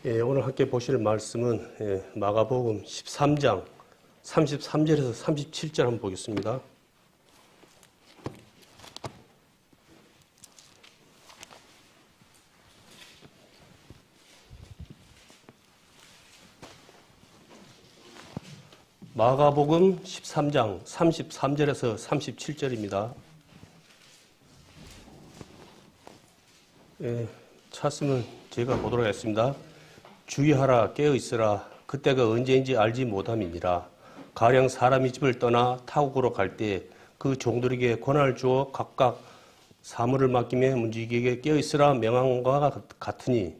오늘 함께 보실 말씀은 마가복음 13장 33절에서 37절 한번 보겠습니다. 마가복음 13장 33절에서 37절입니다. 찾으면 제가 보도록 하겠습니다. 주의하라, 깨어있으라. 그때가 언제인지 알지 못함이니라. 가령 사람이 집을 떠나 타국으로 갈 때 그 종들에게 권한을 주어 각각 사물을 맡기며 문지기에게 깨어있으라 명한 것과 같으니,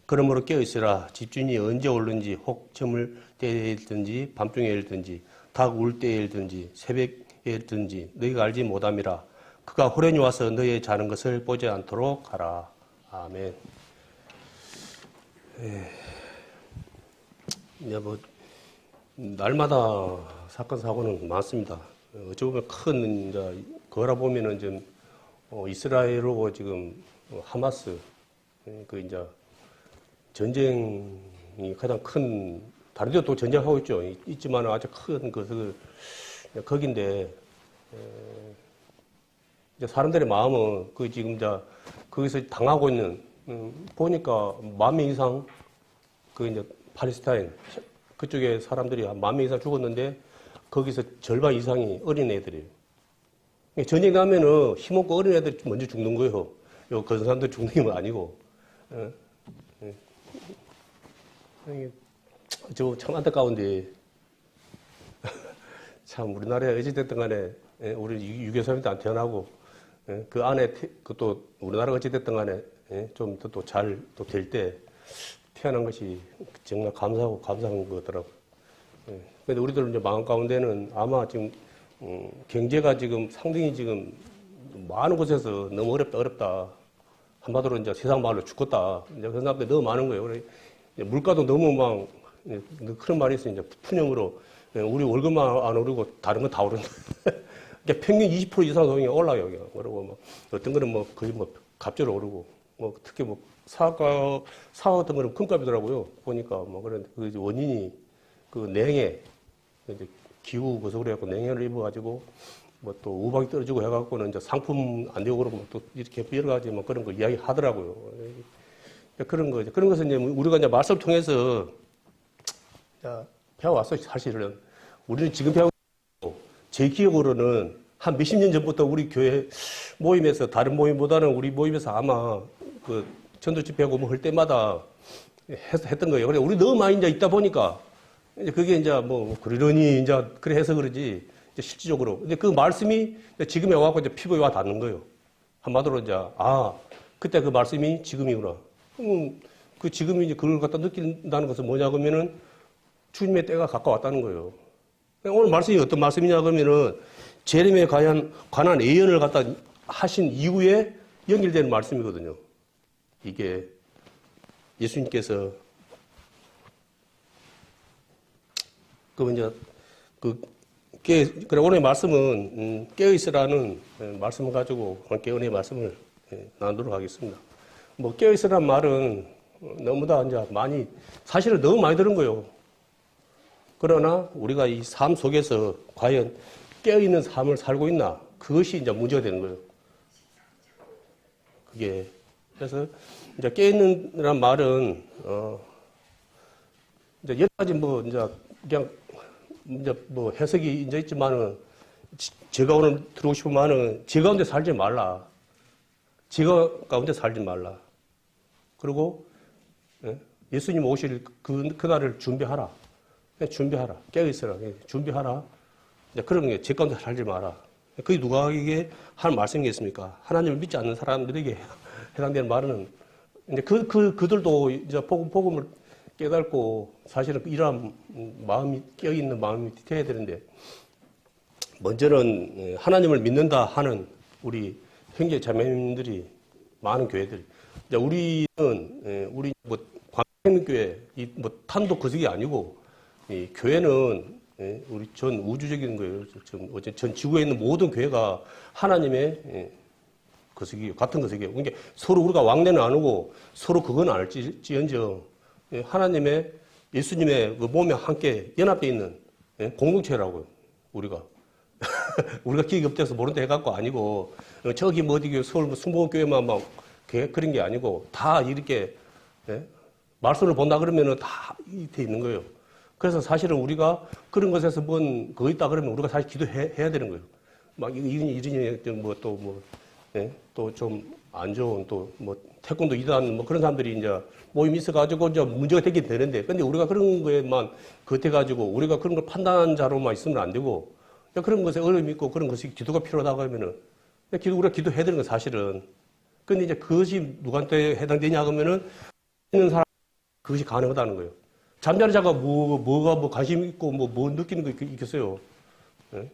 그러므로 깨어있으라. 집주인이 언제 오는지, 혹 저물 때에 일든지 밤중에 일든지 닭 울 때에 일든지 새벽에 일든지 너희가 알지 못함이라. 그가 호련히 와서 너희의 자는 것을 보지 않도록 하라. 아멘. 이제 날마다 사건 사고는 많습니다. 어찌 보면 큰 이제 거라 보면은 좀 이스라엘하고 지금 하마스 그 이제 전쟁이 가장 큰, 다른 데도 또 전쟁하고 있지만 아주 큰 거긴데 이제 사람들의 마음은 그 지금 이제 거기서 당하고 있는 보니까 10,000명 이상 그 이제 팔레스타인 그쪽에 사람들이 한 10,000명 이상 죽었는데 거기서 절반 이상이 어린애들이에요. 전쟁 나면은 힘없고 어린애들이 먼저 죽는 거예요. 그 사람들 죽는 게 아니고. 저 참 안타까운데 참 우리나라에 어찌됐든 간에 우리 유교사님도 안 태어나고 그 안에 또 우리나라가 어찌됐든 간에 좀 더 잘 또 될 때 태어난 것이 정말 감사하고 감사한 거더라고요. 근데 우리들 이제 마음 가운데는 아마 지금 경제가 지금 상당히 지금 많은 곳에서 너무 어렵다. 한마디로 이제 세상 말로 죽겠다. 이제 그런 사람들이 너무 많은 거예요. 그래 물가도 너무 막 그런 말이 있어요. 이제 푸념으로 우리 월급만 안 오르고 다른 건 다 오른다. 그러니까 평균 20% 이상 소득이 올라요. 그리고 뭐 어떤 거는 뭐 거의 뭐 갑자기 오르고 뭐 특히 뭐 사과 같은 거는 금값이더라고요. 보니까 뭐 그런 그 원인이 그 냉해 이제 기후 그래서 그래갖고 냉해를 입어가지고 뭐 또 우박이 떨어지고 해갖고는 이제 상품 안 되고 그러고 또 이렇게 여러 가지 뭐 그런 거 이야기 하더라고요. 그런 거, 그런 것은 이제 우리가 이제 말씀을 통해서 배워왔어요. 사실은. 우리는 지금 배우고, 제 기억으로는 한 몇십 년 전부터 우리 교회 모임에서, 다른 모임보다는 우리 모임에서 아마 그 전도 집회하고 뭐 할 때마다 했던 거예요. 그래, 우리 너무 많이 이제 있다 보니까, 이제 그게 이제 뭐, 그러려니 이제 그래 해서 그러지, 이제 실질적으로. 근데 그 말씀이 지금에 와갖고 이제 피부에 와 닿는 거예요. 한마디로 이제, 그때 그 말씀이 지금이구나. 그 지금이 이제 그걸 갖다 느낀다는 것은 뭐냐 그러면은 주님의 때가 가까웠다는 거예요. 오늘 말씀이 어떤 말씀이냐 그러면은 제레미야에 관한 예언을 갖다 하신 이후에 연결되는 말씀이거든요. 이게 예수님께서 그래 오늘의 말씀은 깨어있으라는 말씀을 가지고 함께 오늘의 말씀을 나누도록 하겠습니다. 뭐 깨어있으라는 말은 너무 다 이제 많이 사실은 너무 많이 들은 거예요. 그러나 우리가 이 삶 속에서 과연 깨어있는 삶을 살고 있나? 그것이 이제 문제가 되는 거예요. 그게 그래서 이제 깨어있는이란 말은 이제 여러 가지 뭐 이제 그냥 이제 뭐 해석이 이제 있지만은 제가 오늘 들어오고 싶은 말은 제 가운데 살지 말라. 제가 가운데 살지 말라. 그리고 예수님 오실 그날을 준비하라. 준비하라. 깨어있으라. 준비하라. 그런 게 제 가운데 살지 마라. 그게 누가에게 하는 말씀이겠습니까? 하나님을 믿지 않는 사람들에게 해당되는 말은 이제 그들도 이제 복음을 깨닫고 사실은 이러한 마음이 깨어있는 마음이 되어야 되는데 먼저는 하나님을 믿는다 하는 우리 형제 자매님들이 많은 교회들. 우리 뭐 광명교회 뭐 탄도 거석이 아니고 이 교회는 우리 전 우주적인 거예요. 전 지구에 있는 모든 교회가 하나님의 거석이에요. 같은 거석이에요. 그러니까 서로 우리가 왕래는 안 하고 서로 그건 알지언정 하나님의 예수님의 그 몸에 함께 연합되어 있는 공동체라고요. 우리가 우리가 기억이 없대서 모른다 해갖고 아니고 저기 뭐 어디 서울 순복음교회만 막 그런 게 아니고 다 이렇게 말씀을 본다 그러면은 다 돼 있는 거예요. 그래서 사실은 우리가 그런 것에서 뭔 그거 있다 그러면 우리가 사실 기도해야 되는 거예요. 막 이런 또 좀 안 좋은 또 뭐 태권도 이단 뭐 그런 사람들이 이제 모임이 있어가지고 이제 문제가 되긴 되는데, 근데 우리가 그런 거에만 겉해가지고 우리가 그런 걸 판단한 자로만 있으면 안 되고, 그런 것에 어려움이 있고 그런 것이 기도가 필요하다고 하면은 우리가 기도해야 되는 건 사실은. 근데 이제 그것이 누구한테 해당되냐 하면은 있는 사람 그것이 가능하다는 거예요. 잠자는 자가 뭐가 관심 있고 뭐 느끼는 거 있겠어요. 네?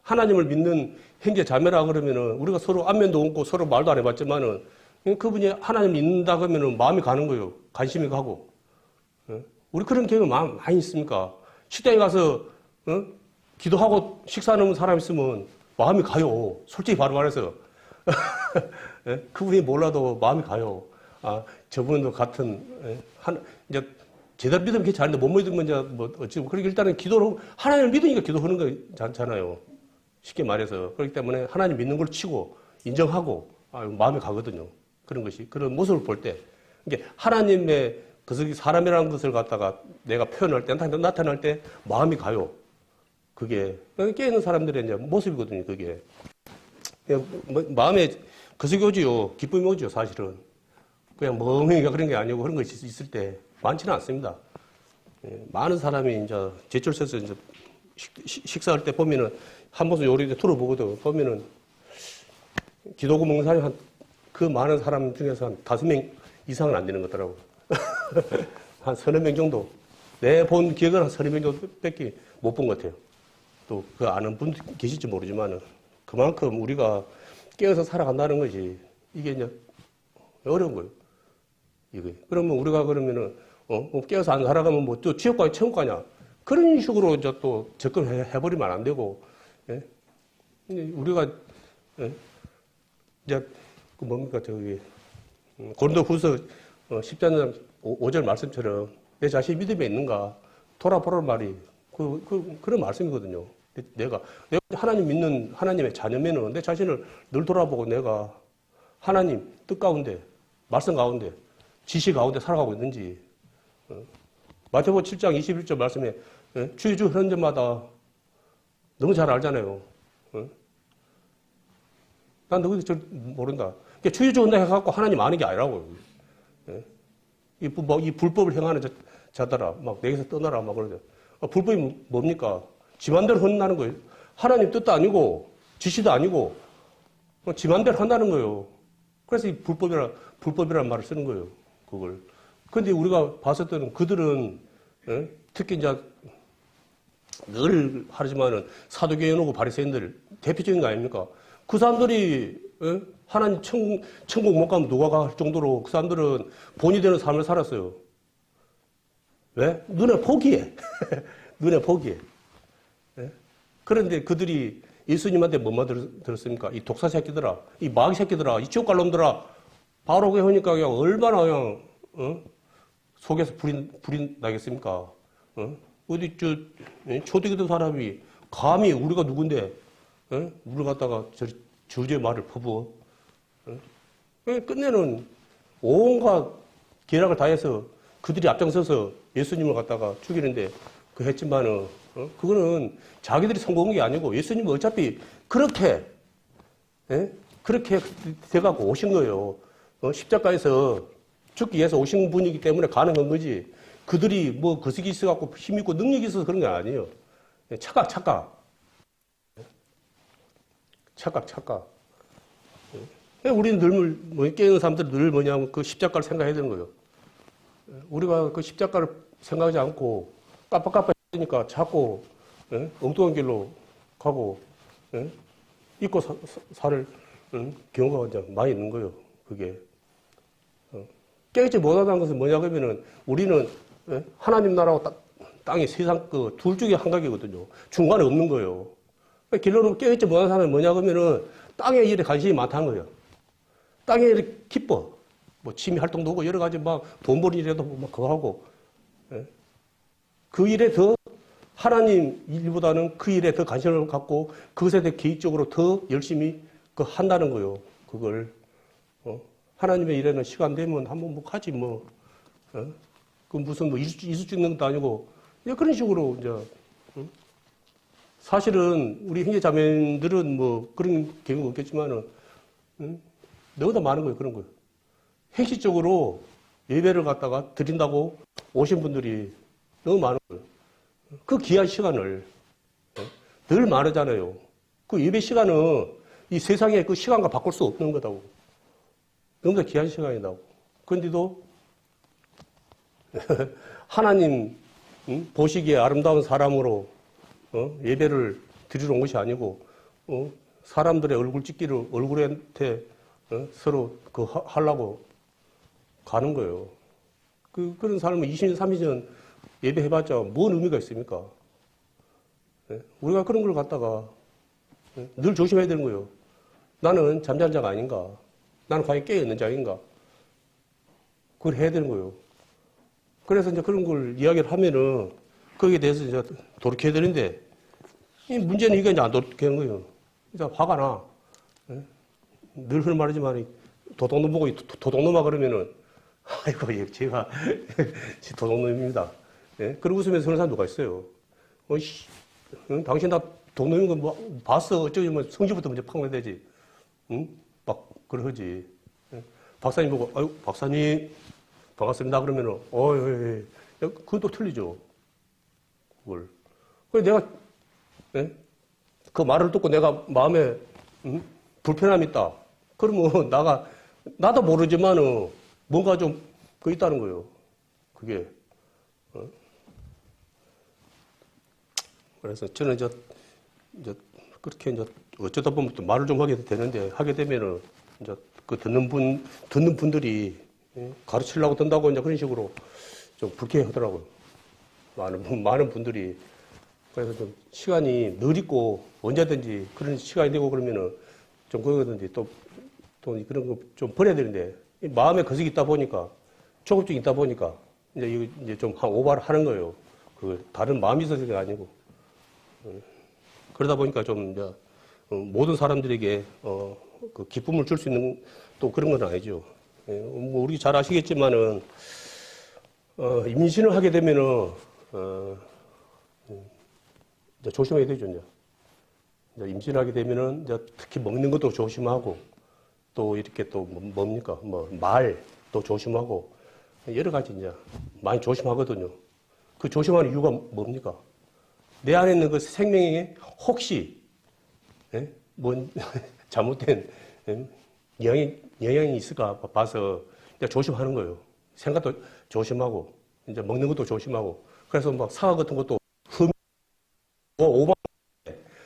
하나님을 믿는 형제 자매라 그러면은 우리가 서로 안면도 없고 서로 말도 안 해봤지만은 그분이 하나님 믿는다 그러면은 마음이 가는 거예요. 관심이 가고. 우리 그런 경우 많이 있습니까? 식당에 가서 기도하고 식사하는 사람 있으면 마음이 가요. 솔직히 바로 말해서. 그분이 몰라도 마음이 가요. 아, 저분도 같은 이제 제대로 믿으면 괜찮은데 못 믿으면 이제 뭐 어찌고. 그러니까 일단은 기도로 하나님을 믿으니까 기도하는 거잖아요. 쉽게 말해서. 그렇기 때문에 하나님 믿는 걸 치고 인정하고 마음이 가거든요. 그런 것이 그런 모습을 볼 때, 이게 하나님의 그 사람이라는 것을 갖다가 내가 표현할 때 나타날 때 마음이 가요. 그게 깨있는 사람들의 이제 모습이거든요. 그게 마음에 그석이 오지요. 기쁨이 오지요. 사실은 그냥 멍해가 그런 게 아니고 그런 것이 있을 때 많지는 않습니다. 많은 사람이 이제 제철서에서 이제 식사할 때 보면은 한 번씩 요리 들어보거든. 보면은 기도고 먹는 사람이 그 많은 사람 중에서 한 5명 이상은 안 되는 거더라고. 한 3-4명 정도. 내 본 기억은 한 3-4명 정도밖에 못 본 것 같아요. 또 그 아는 분 계실지 모르지만은 그만큼 우리가 깨어서 살아간다는 것이 이게 이제 어려운 거예요. 이게. 그러면 우리가 그러면은 깨어서 안 살아가면 뭐 또 지옥 가냐 천국 가냐 그런 식으로 이제 또 접근해버리면 안 되고, 예? 우리가 이제 그 뭡니까 저기 고린도후서 10장 5절 말씀처럼 내 자신이 믿음에 있는가 돌아보라는 말이 그런 말씀이거든요. 내가 하나님 믿는 하나님의 자녀면은 내 자신을 늘 돌아보고 내가 하나님 뜻 가운데 말씀 가운데 지시 가운데 살아가고 있는지. 마태복음 7장 21절 말씀에 주의 주 하는 점마다 너무 잘 알잖아요. 난 너희들 저 모른다. 그러니까 주의 주 한다 해갖고 하나님 아는 게 아니라고요. 이 불법을 행하는 자들아 막 내게서 떠나라 막 그러죠. 불법이 뭡니까? 지 맘대로 한다는 거예요. 하나님 뜻도 아니고 지시도 아니고 지 맘대로 한다는 거예요. 그래서 이 불법이라는 말을 쓰는 거예요. 그걸. 근데 우리가 봤을 때는 그들은 특히 이제 늘 하지만은 사두개인 오고 바리새인들 대표적인 거 아닙니까? 그 사람들이 하나님 천국 못 가면 누가 갈 정도로 그 사람들은 본이 되는 삶을 살았어요. 왜? 눈에 보기에. 눈에 보기에. 그런데 그들이 예수님한테 뭐만 들었습니까? 이 독사 새끼들아, 이 마귀 새끼들아, 이 지옥 갈 놈들아. 바로 그게 하니까 그냥 얼마나 그냥 속에서 불이 나겠습니까? 어디 초대기도 사람이 감히 우리가 누군데 우리를 갖다가 저주의 말을 퍼부어. 끝내는 온갖 계략을 다해서 그들이 앞장서서 예수님을 갖다가 죽이는데 그 했지만은 그거는 자기들이 성공한 게 아니고 예수님은 어차피 그렇게 돼가고 오신 거예요. 십자가에서 죽기 위해서 오신 분이기 때문에 가능한 거지. 그들이 뭐 거식이 있어갖고 힘있고 능력이 있어서 그런 게 아니에요. 착각. 우리는 늘 깨어있는 사람들은 늘 뭐냐면 그 십자가를 생각해야 되는 거예요. 우리가 그 십자가를 생각하지 않고 깜빡깜빡하니까 자꾸 엉뚱한 길로 가고 잊고 살을 경우가 이제 많이 있는 거예요. 그게 깨닫지 못하다는 것은 뭐냐 그러면은 우리는 하나님 나라하고 땅이 세상 그 둘 중에 한 각이거든요. 중간에 없는 거예요. 결론은 깨닫지 못하는 사람은 뭐냐 그러면은 땅에 일에 관심이 많다는 거예요. 땅에 일에 기뻐. 뭐 취미 활동도 하고 여러 가지 막 돈 버는 일에도 막 그거 하고 예? 그 일에 더 하나님 일보다는 그 일에 더 관심을 갖고 그것에 대해 개인적으로 더 열심히 그 한다는 거요. 그걸 하나님의 일에는 시간 되면 한번 뭐 하지 뭐. 그 무슨 뭐 이수 찍는 것도 아니고 그런 식으로 이제 사실은 우리 형제 자매들은 뭐 그런 경우가 없겠지만은 너무나 많은 거예요. 그런 거예요. 행식적으로 예배를 갖다가 드린다고 오신 분들이 너무 많은 거예요. 그 귀한 시간을 늘 말하잖아요. 그 예배 시간은 이 세상에 그 시간과 바꿀 수 없는 거다고. 너무나 귀한 시간이다고. 그런데도 하나님 보시기에 아름다운 사람으로 예배를 드리러 온 것이 아니고 사람들의 얼굴 찍기를 얼굴한테 서로 그 하려고 가는 거예요. 그런 사람은 20년, 30년 예배해봤자 뭔 의미가 있습니까? 우리가 그런 걸 갖다가 늘 조심해야 되는 거예요. 나는 잠자는 자가 아닌가? 나는 과연 깨어있는 자인가? 그걸 해야 되는 거예요. 그래서 이제 그런 걸 이야기를 하면은 거기에 대해서 이제 돌이켜야 되는데 이 문제는 이게 이제 안 돌이키는 거예요. 이제 화가 나. 늘 그런 말이지만 도둑놈 보고 도둑놈아 그러면은 아이고 제가 도둑놈입니다. 예? 그러고 웃으면서 그런 사람 누가 있어요. 당신 다 도둑놈인 거 뭐 봤어 어쩌면 성질부터 먼저 팍 내야지. 막 그러지. 예? 박사님 보고 아유 박사님 반갑습니다 그러면은 그것도 틀리죠. 그걸. 그래서 내가 그 말을 듣고 내가 마음에 불편함이 있다. 그러면 나도 모르지만은 뭔가 좀 그 있다는 거예요. 그게. 그래서 저는 이제 그렇게 이제 어쩌다 보면 또 말을 좀 하게 되는데 하게 되면은 이제 그 듣는 분들이 가르치려고 든다고 이제 그런 식으로 좀 불쾌해 하더라고요. 많은 분들이. 그래서 좀 시간이 느리고 언제든지 그런 시간이 되고 그러면은 좀 그거든지 또 그런 거 좀 버려야 되는데 마음에 거슬이 있다 보니까 조급증이 있다 보니까 이제 좀 오바를 하는 거예요. 그 다른 마음이 있어서가 아니고 그러다 보니까 좀 이제 모든 사람들에게 그 기쁨을 줄 수 있는 또 그런 건 아니죠. 뭐 우리 잘 아시겠지만은 임신을 하게 되면은 이제 조심해야 되죠. 이제 임신을 하게 되면은 이제 특히 먹는 것도 조심하고 또 이렇게 또 뭡니까 말도 조심하고 여러 가지 이제 많이 조심하거든요. 그 조심하는 이유가 뭡니까? 내 안에 있는 그 생명에 혹시 뭔 잘못된 영향이 있을까 봐서 이제 조심하는 거예요. 생각도 조심하고 이제 먹는 것도 조심하고 그래서 막 사과 같은 것도 오만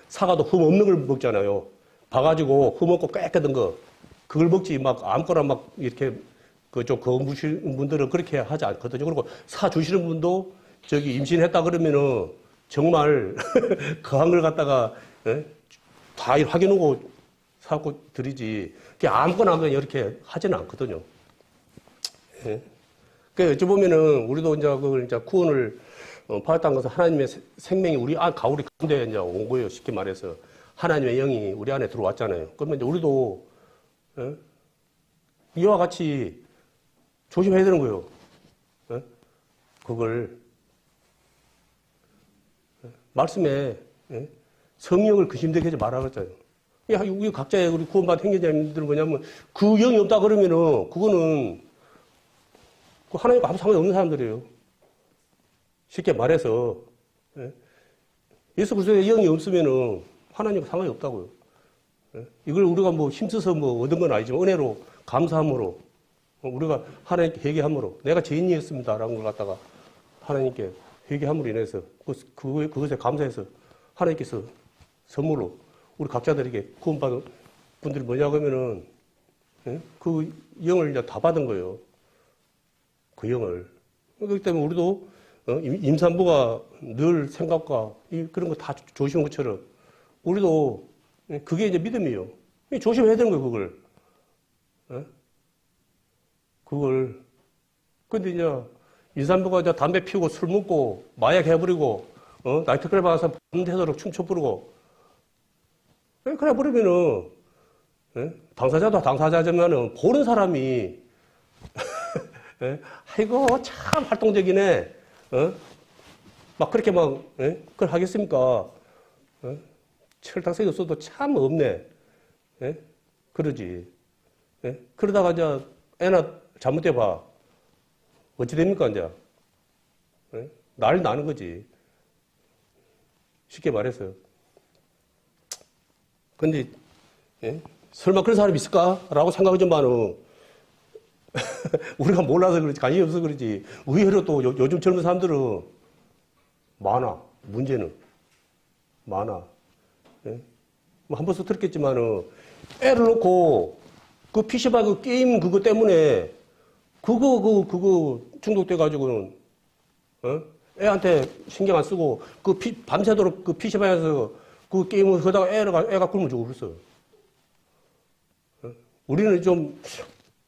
사과도 흠 없는 걸 먹잖아요. 봐가지고 흠 없고 깨끗한 거 그걸 먹지 막 아무거나 막 이렇게 그 좀 거부시는 분들은 그렇게 하지 않거든요. 그리고 사 주시는 분도 저기 임신했다 그러면은 정말 거한 걸 갖다가 다 확인하고 사고 드리지. 그냥 아무거나 하면 이렇게 하지는 않거든요. 그 어찌 보면은 우리도 이제 그걸 이제 구원을 받았다는 것은 하나님의 생명이 우리 가운데 이제 온 거예요. 쉽게 말해서 하나님의 영이 우리 안에 들어왔잖아요. 그러면 이제 우리도 이와 같이 조심해야 되는 거예요. 그걸 말씀에 성령을 근심되게 하지 말라 그랬잖아요. 우리 각자의 우리 구원받은 형제자매들은 뭐냐면 그 영이 없다 그러면은 그거는 하나님과 아무 상관이 없는 사람들이에요. 쉽게 말해서 예수 그리스도의 영이 없으면은 하나님과 상관이 없다고요. 이걸 우리가 뭐 힘써서 뭐 얻은 건 아니지만 은혜로 감사함으로 우리가 하나님께 회개함으로 내가 죄인이었습니다라는 걸 갖다가 하나님께 회개함으로 인해서 그것에 감사해서 하나님께서 선물로 우리 각자들에게 구원받은 분들이 뭐냐 그러면은 그 영을 이제 다 받은 거예요. 그 영을. 그렇기 때문에 우리도 임산부가 늘 생각과 그런 거 다 조심한 것처럼 우리도 그게 이제 믿음이에요. 조심해야 되는 거예요, 그걸. 그걸. 근데 이제 임산부가 이제 담배 피우고 술 먹고 마약 해버리고, 나이트클럽 가서 밤새도록 춤춰 부르고. 그래 버리면은, 당사자도 당사자지만은 보는 사람이, 아이고, 참 활동적이네. 막 그렇게 막, 그걸 하겠습니까? 철딱선이 없어도 참 없네. 그러지. 그러다가 이제 애나 잘못돼봐. 어찌 됩니까, 이제? 난리 나는 거지. 쉽게 말해서. 근데, 설마 그런 사람이 있을까? 라고 생각하지만은, 우리가 몰라서 그렇지, 관심이 없어서 그렇지. 의외로 또 요즘 젊은 사람들은 많아. 문제는. 많아. 뭐 한 번씩 들었겠지만은, 애를 놓고, 그 PC방 그 게임 그거 때문에, 그거 중독돼가지고는, 애한테 신경 안 쓰고, 밤새도록 그 PC방에서 그 게임을 하다가 애가 굶어 죽어버렸어. 우리는 좀,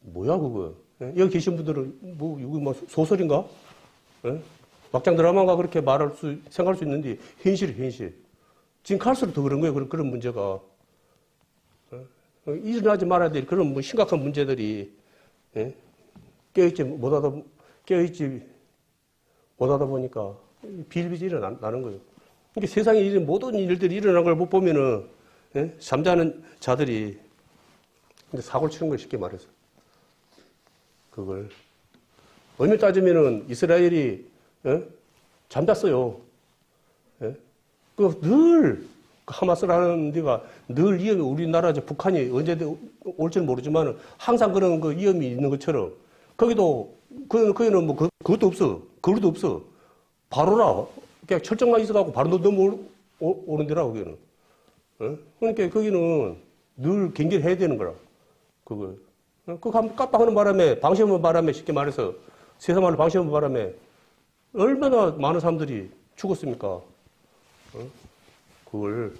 뭐야, 그거. 여기 계신 분들은, 뭐, 이거 뭐 소설인가? 막장 드라마인가 그렇게 생각할 수 있는데, 현실이 현실. 지금 갈수록 더 그런 거예요. 그런 문제가. 일어나지 말아야 될 그런 뭐 심각한 문제들이, 깨어있지 못하다 보니까 비일비재 일어나는 거예요. 그러니까 세상에 이런 모든 일들이 일어나는 걸 못 보면은, 잠자는 자들이, 근데 사고를 치는 걸 쉽게 말해서. 그걸. 엄밀히 따지면은 이스라엘이, 잠잤어요. 늘, 하마스라는 데가 늘 위험이, 우리나라, 북한이 언제 올지는 모르지만 항상 그런 그 위험이 있는 것처럼, 거기는 뭐, 그것도 없어. 그것도 없어. 바로라. 그냥 철정만 있어갖고 바로 넘어오는 데라, 거기는. 그러니까 거기는 늘 경계를 해야 되는 거라. 그걸. 그거 깜빡하는 바람에, 방심하는 바람에, 쉽게 말해서, 세상 말로 방심하는 바람에, 얼마나 많은 사람들이 죽었습니까? 그걸.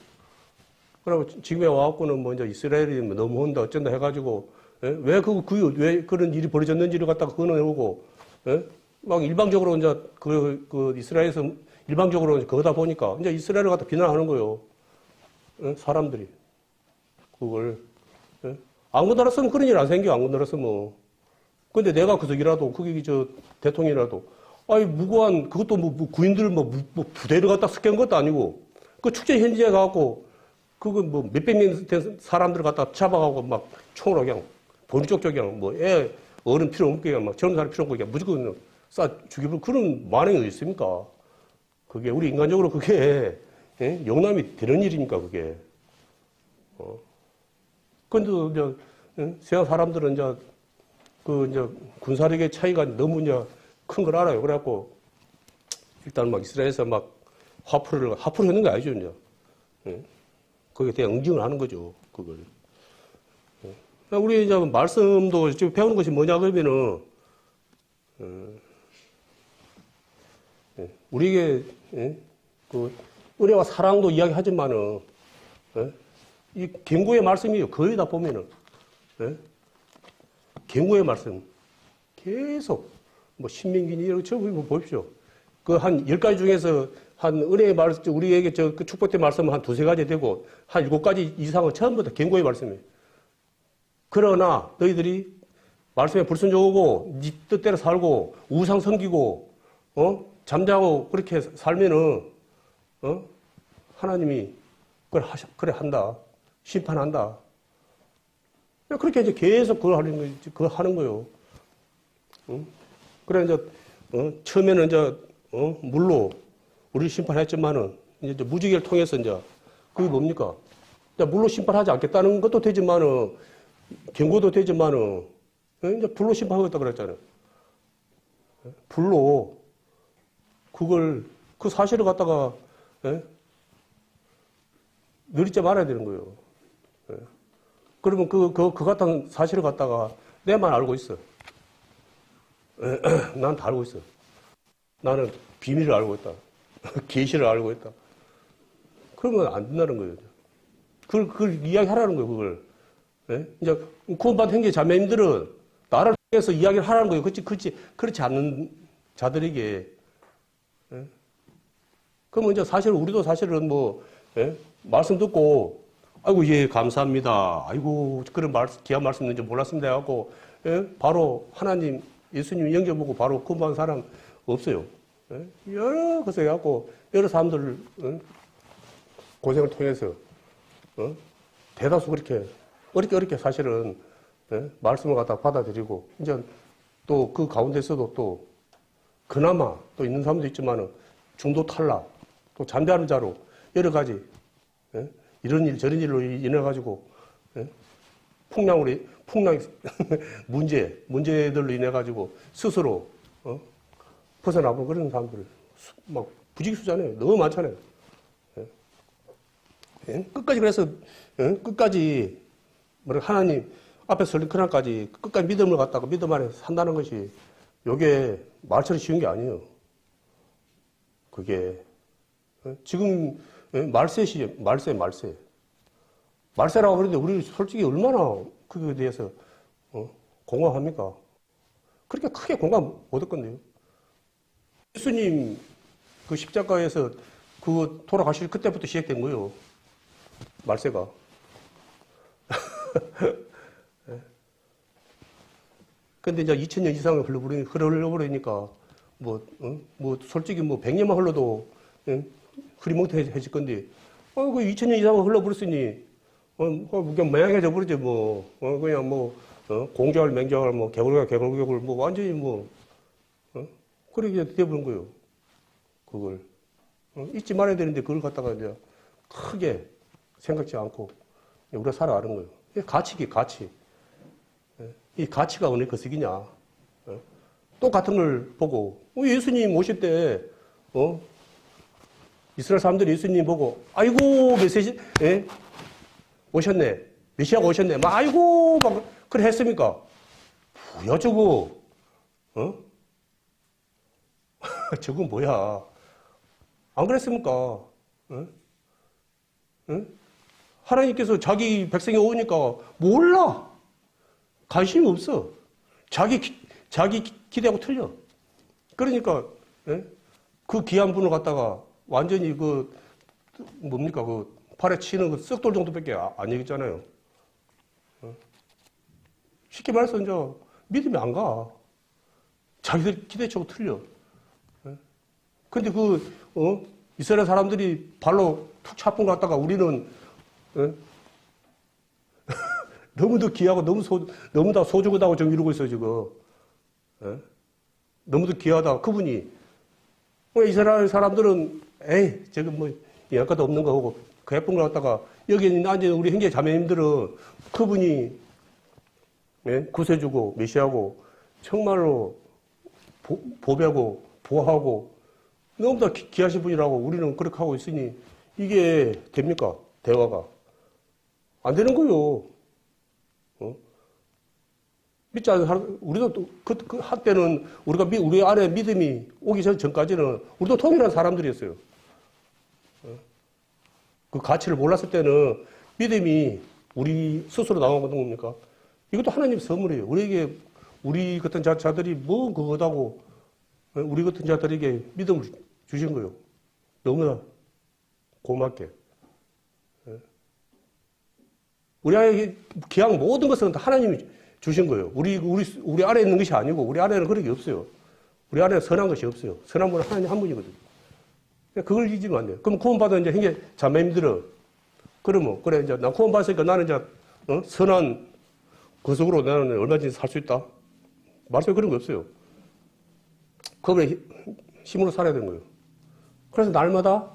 그리고 지금에 와갖고는 뭐 이제 이스라엘이 너무 온다, 어쩐다 해가지고, 왜 그런 일이 벌어졌는지를 갖다가 끊어내고, 막 일방적으로 이제 그 이스라엘에서 일방적으로 거다 보니까 이제 이스라엘을 갖다 비난하는 거예요. 사람들이. 그걸. 안건 알았으면 그런 일 안 생겨, 안건 알았으면. 근데 내가 그저기라도, 거기 대통령이라도, 아니, 무고한, 그것도 뭐 구인들 뭐 부대를 갖다 습격한 것도 아니고, 그 축제 현지에 가갖고, 그거 뭐 몇백 명 된 사람들을 갖다 잡아가고 막 총으로 그냥, 본격적으로 그냥 뭐 어른 필요 없게 그냥 막 젊은 사람 필요 없게 그냥 무조건 죽여버리고 그런 만행이 어디 있습니까? 그게 우리 인간적으로 그게, 용납이 되는 일이니까, 그게. 근데 이제, 세상 사람들은 이제, 이제 군사력의 차이가 너무 이제 큰 걸 알아요. 그래갖고, 일단 막 이스라엘에서 막 화풀이를 했는 거 아니죠, 이제. 거기에 대한 응징을 하는 거죠, 그걸. 우리 이제 말씀도 지금 배우는 것이 뭐냐, 그러면은, 우리에게, 은혜와 사랑도 이야기하지만은, 이 경고의 말씀이에요. 거의 다 보면은. 경고의 말씀. 계속. 뭐, 신명기니, 이런 거 뭐 보십시오. 그 한 10가지 중에서 한 은혜의 말씀, 우리에게 그 축복의 말씀은 한 2-3가지 되고, 한 7가지 이상은 처음부터 경고의 말씀이에요. 그러나 너희들이 말씀에 불순종하고, 네 뜻대로 살고, 우상 섬기고, 잠자고 그렇게 살면은, 하나님이 그래 한다. 심판한다. 그렇게 이제 계속 그걸 하는 거예요. 그래, 이제, 처음에는 이제, 물로 우리 심판했지만은, 이제 무지개를 통해서 이제, 그게 뭡니까? 이제 물로 심판하지 않겠다는 것도 되지만은, 경고도 되지만은, 이제 불로 심판하겠다 그랬잖아요. 불로, 그 사실을 갖다가, 느리지 말아야 되는 거예요. 그러면 그 같은 사실을 갖다가 내만 알고 있어. 난 다 알고 있어. 나는 비밀을 알고 있다. 계시를 알고 있다. 그러면 안 된다는 거예요. 그걸 이야기하라는 거예요, 그걸. 이제 구원받은 형제 자매님들은 나를 그래서 이야기를 하라는 거예요. 그렇지 않는 자들에게. 예? 그러면 이제 사실 우리도 사실은 뭐, 예? 말씀 듣고, 아이고, 예, 감사합니다. 아이고, 그런 귀한 말씀 있는지 몰랐습니다. 하고, 예? 바로 하나님, 예수님 영접 보고 바로 구원받은 사람 없어요. 예? 여러 것을 해갖고, 여러 사람들, 고생을 통해서, 대다수 그렇게, 어렵게 사실은, 예? 말씀을 갖다 받아들이고, 이제 또 그 가운데서도 또, 그나마 또 있는 사람도 있지만은, 중도 탈락, 또 잠자는 자로, 여러 가지, 예? 이런 일, 저런 일로 인해가지고, 예? 풍랑, 문제들로 인해가지고, 스스로, 벗어나고 그런 사람들, 막, 부지기수잖아요. 너무 많잖아요. 예? 예? 끝까지 그래서, 끝까지, 하나님 앞에 설린 그날까지 끝까지 믿음을 갖다가 믿음 안에 산다는 것이, 요게 말처럼 쉬운 게 아니에요. 그게, 지금, 말세. 말세라고 그러는데 우리 솔직히 얼마나 그거에 대해서, 공감합니까? 그렇게 크게 공감 못 했건데요. 예수님 그 십자가에서 그 돌아가실 그때부터 시작된 거예요. 말세가. 근데 이제 2000년 이상을 흘러버리니까, 솔직히 100년만 흘러도, 흐리멍텅해질 건데, 그 2000년 이상을 흘러버렸으니, 그냥 맹해져 버리지, 그냥 공자월, 맹자월, 개굴격을, 완전히 그렇게 돼버린 거예요. 그걸. 잊지 말아야 되는데, 그걸 갖다가 이제 크게 생각지 않고, 우리가 살아가는 거예요. 가치. 이 가치가 어느 것이냐. 똑같은 걸 보고, 예수님 오실 때, 이스라엘 사람들이 예수님 보고, 아이고, 오셨네. 메시아가 오셨네. 아이고, 그래 했습니까? 뭐야, 저거? 저건 뭐야? 안 그랬습니까? 하나님께서 자기 백성이 오니까 몰라. 관심이 없어. 자기 기대하고 틀려. 그러니까, 그 귀한 분을 갖다가 완전히 팔에 치는 그 썩돌 정도밖에 안 얘기했잖아요. 쉽게 말해서 이제 믿음이 안 가. 자기들 기대치하고 틀려. 근데 이스라엘 사람들이 발로 툭 차뿐 갔다가 우리는, 너무도 귀하고 너무 다 소중하다고 정의르고 있어, 지금. 너무도 귀하다. 그분이. 이스라엘 사람들은, 저거 약간도 없는 거 하고, 그 예쁜 걸 갖다가, 여기 앉은 우리 형제 자매님들은 그분이, 구세주고, 메시아고, 정말로 보배하고, 보호하고, 너무 다 귀하신 분이라고 우리는 그렇게 하고 있으니, 이게 됩니까? 대화가. 안 되는 거요. 믿지 않는 사람, 우리도 그 한때는 우리 안에 믿음이 오기 전까지는 우리도 통일한 사람들이었어요. 그 가치를 몰랐을 때는 믿음이 우리 스스로 나온 겁니까? 이것도 하나님 선물이에요. 우리에게, 우리 같은 자들이 그거다고, 우리 같은 자들에게 믿음을 주신 거예요. 너무나 고맙게. 우리 안에 귀한 모든 것은 다 하나님이 주신 거예요. 우리 안에 있는 것이 아니고, 우리 안에는 그런 게 없어요. 우리 안에는 선한 것이 없어요. 선한 분은 하나님 한 분이거든요. 그걸 잊으면 안 돼요. 그럼 구원받은 이제 형제 자매님들은, 그래, 이제 난 구원받았으니까 나는 이제, 선한 거석으로 나는 얼마든지 살 수 있다. 말씀에 그런 거 없어요. 그분의 힘으로 살아야 되는 거예요. 그래서 날마다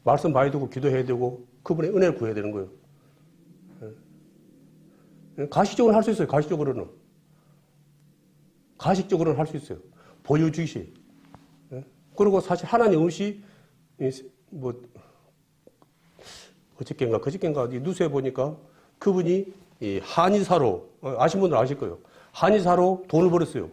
말씀 많이 듣고 기도해야 되고, 그분의 은혜를 구해야 되는 거예요. 가시적으로는 할 수 있어요. 가시적으로는 할 수 있어요. 보여주시. 그리고 사실 하나님 없이 그저께인가 뉴스에 보니까 그분이 한의사로, 아신 분들 아실 거예요. 한의사로 돈을 벌었어요.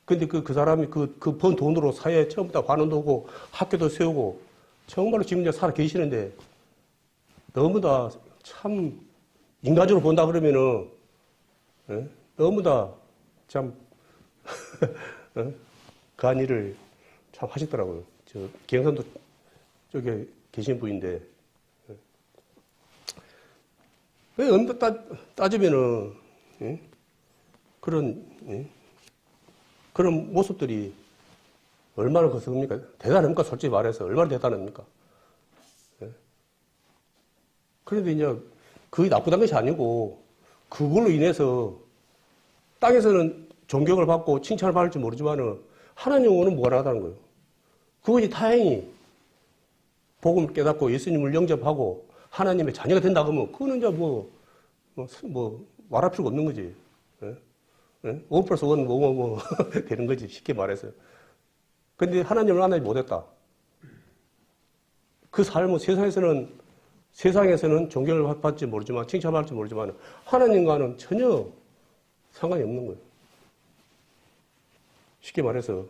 근데 그 사람이 그 번 돈으로 사회에 처음부터 관원도 오고 학교도 세우고 정말로 지금 이제 살아 계시는데 너무나 참 인간적으로 본다 그러면은, 너무나 참, 그한 일을 참 하시더라고요. 저, 경상도 쪽에 계신 분인데, 왜 엄밀히 따지면은, 예? 그런, 예? 그런 모습들이 얼마나 거습니까? 대단합니까? 솔직히 말해서. 얼마나 대단합니까? 예? 그런데 이제 그게 나쁘다는 것이 아니고, 그걸로 인해서 땅에서는 존경을 받고 칭찬을 받을지 모르지만은, 하나님 영혼은 무관하다는 거예요. 그것이 다행히 복음을 깨닫고 예수님을 영접하고 하나님의 자녀가 된다 그러면, 그거는 이제 말할 필요가 없는 거지. 예? 예? 1 플러스 1 되는 거지. 쉽게 말해서. 근데 하나님을 만나지 못했다. 그 삶은 세상에서는 존경을 받지 모르지만, 칭찬받을지 모르지만, 하나님과는 전혀 상관이 없는 거예요. 쉽게 말해서,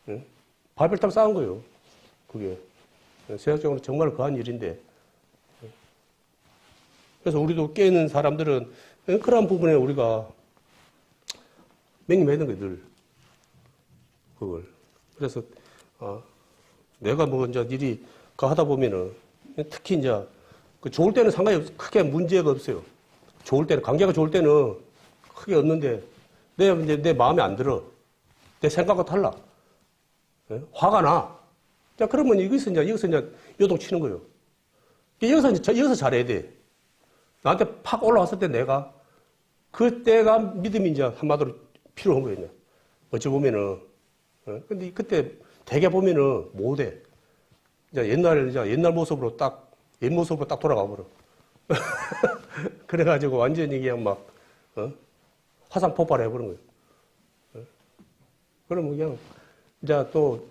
예? 발벨탑 쌓은 거예요. 그게. 세상적으로 정말 그한 일인데. 그래서 우리도 깨는 사람들은 그런 부분에 우리가 맹심해야 되는 거예요, 늘. 그걸. 그래서, 내가 뭐 이제 일이 하다 보면은, 특히 이제, 그 좋을 때는 상관이 크게 문제가 없어요. 좋을 때는, 관계가 좋을 때는 크게 없는데, 내 마음에 안 들어. 내 생각과 달라. 예? 화가 나. 자, 그러면 여기서 이제 요동치는 거예요. 여기서 잘해야 돼. 나한테 팍 올라왔을 때 그때가 믿음이 이제 한마디로 필요한 거예요. 어찌 보면은. 근데 그때 대개 보면은 못해. 이제 옛날 모습으로 옛 모습으로 딱 돌아가 버려. 그래가지고 완전히 그냥 막, 화산 폭발해 버린 거예요. 그러면 그냥, 이제 또,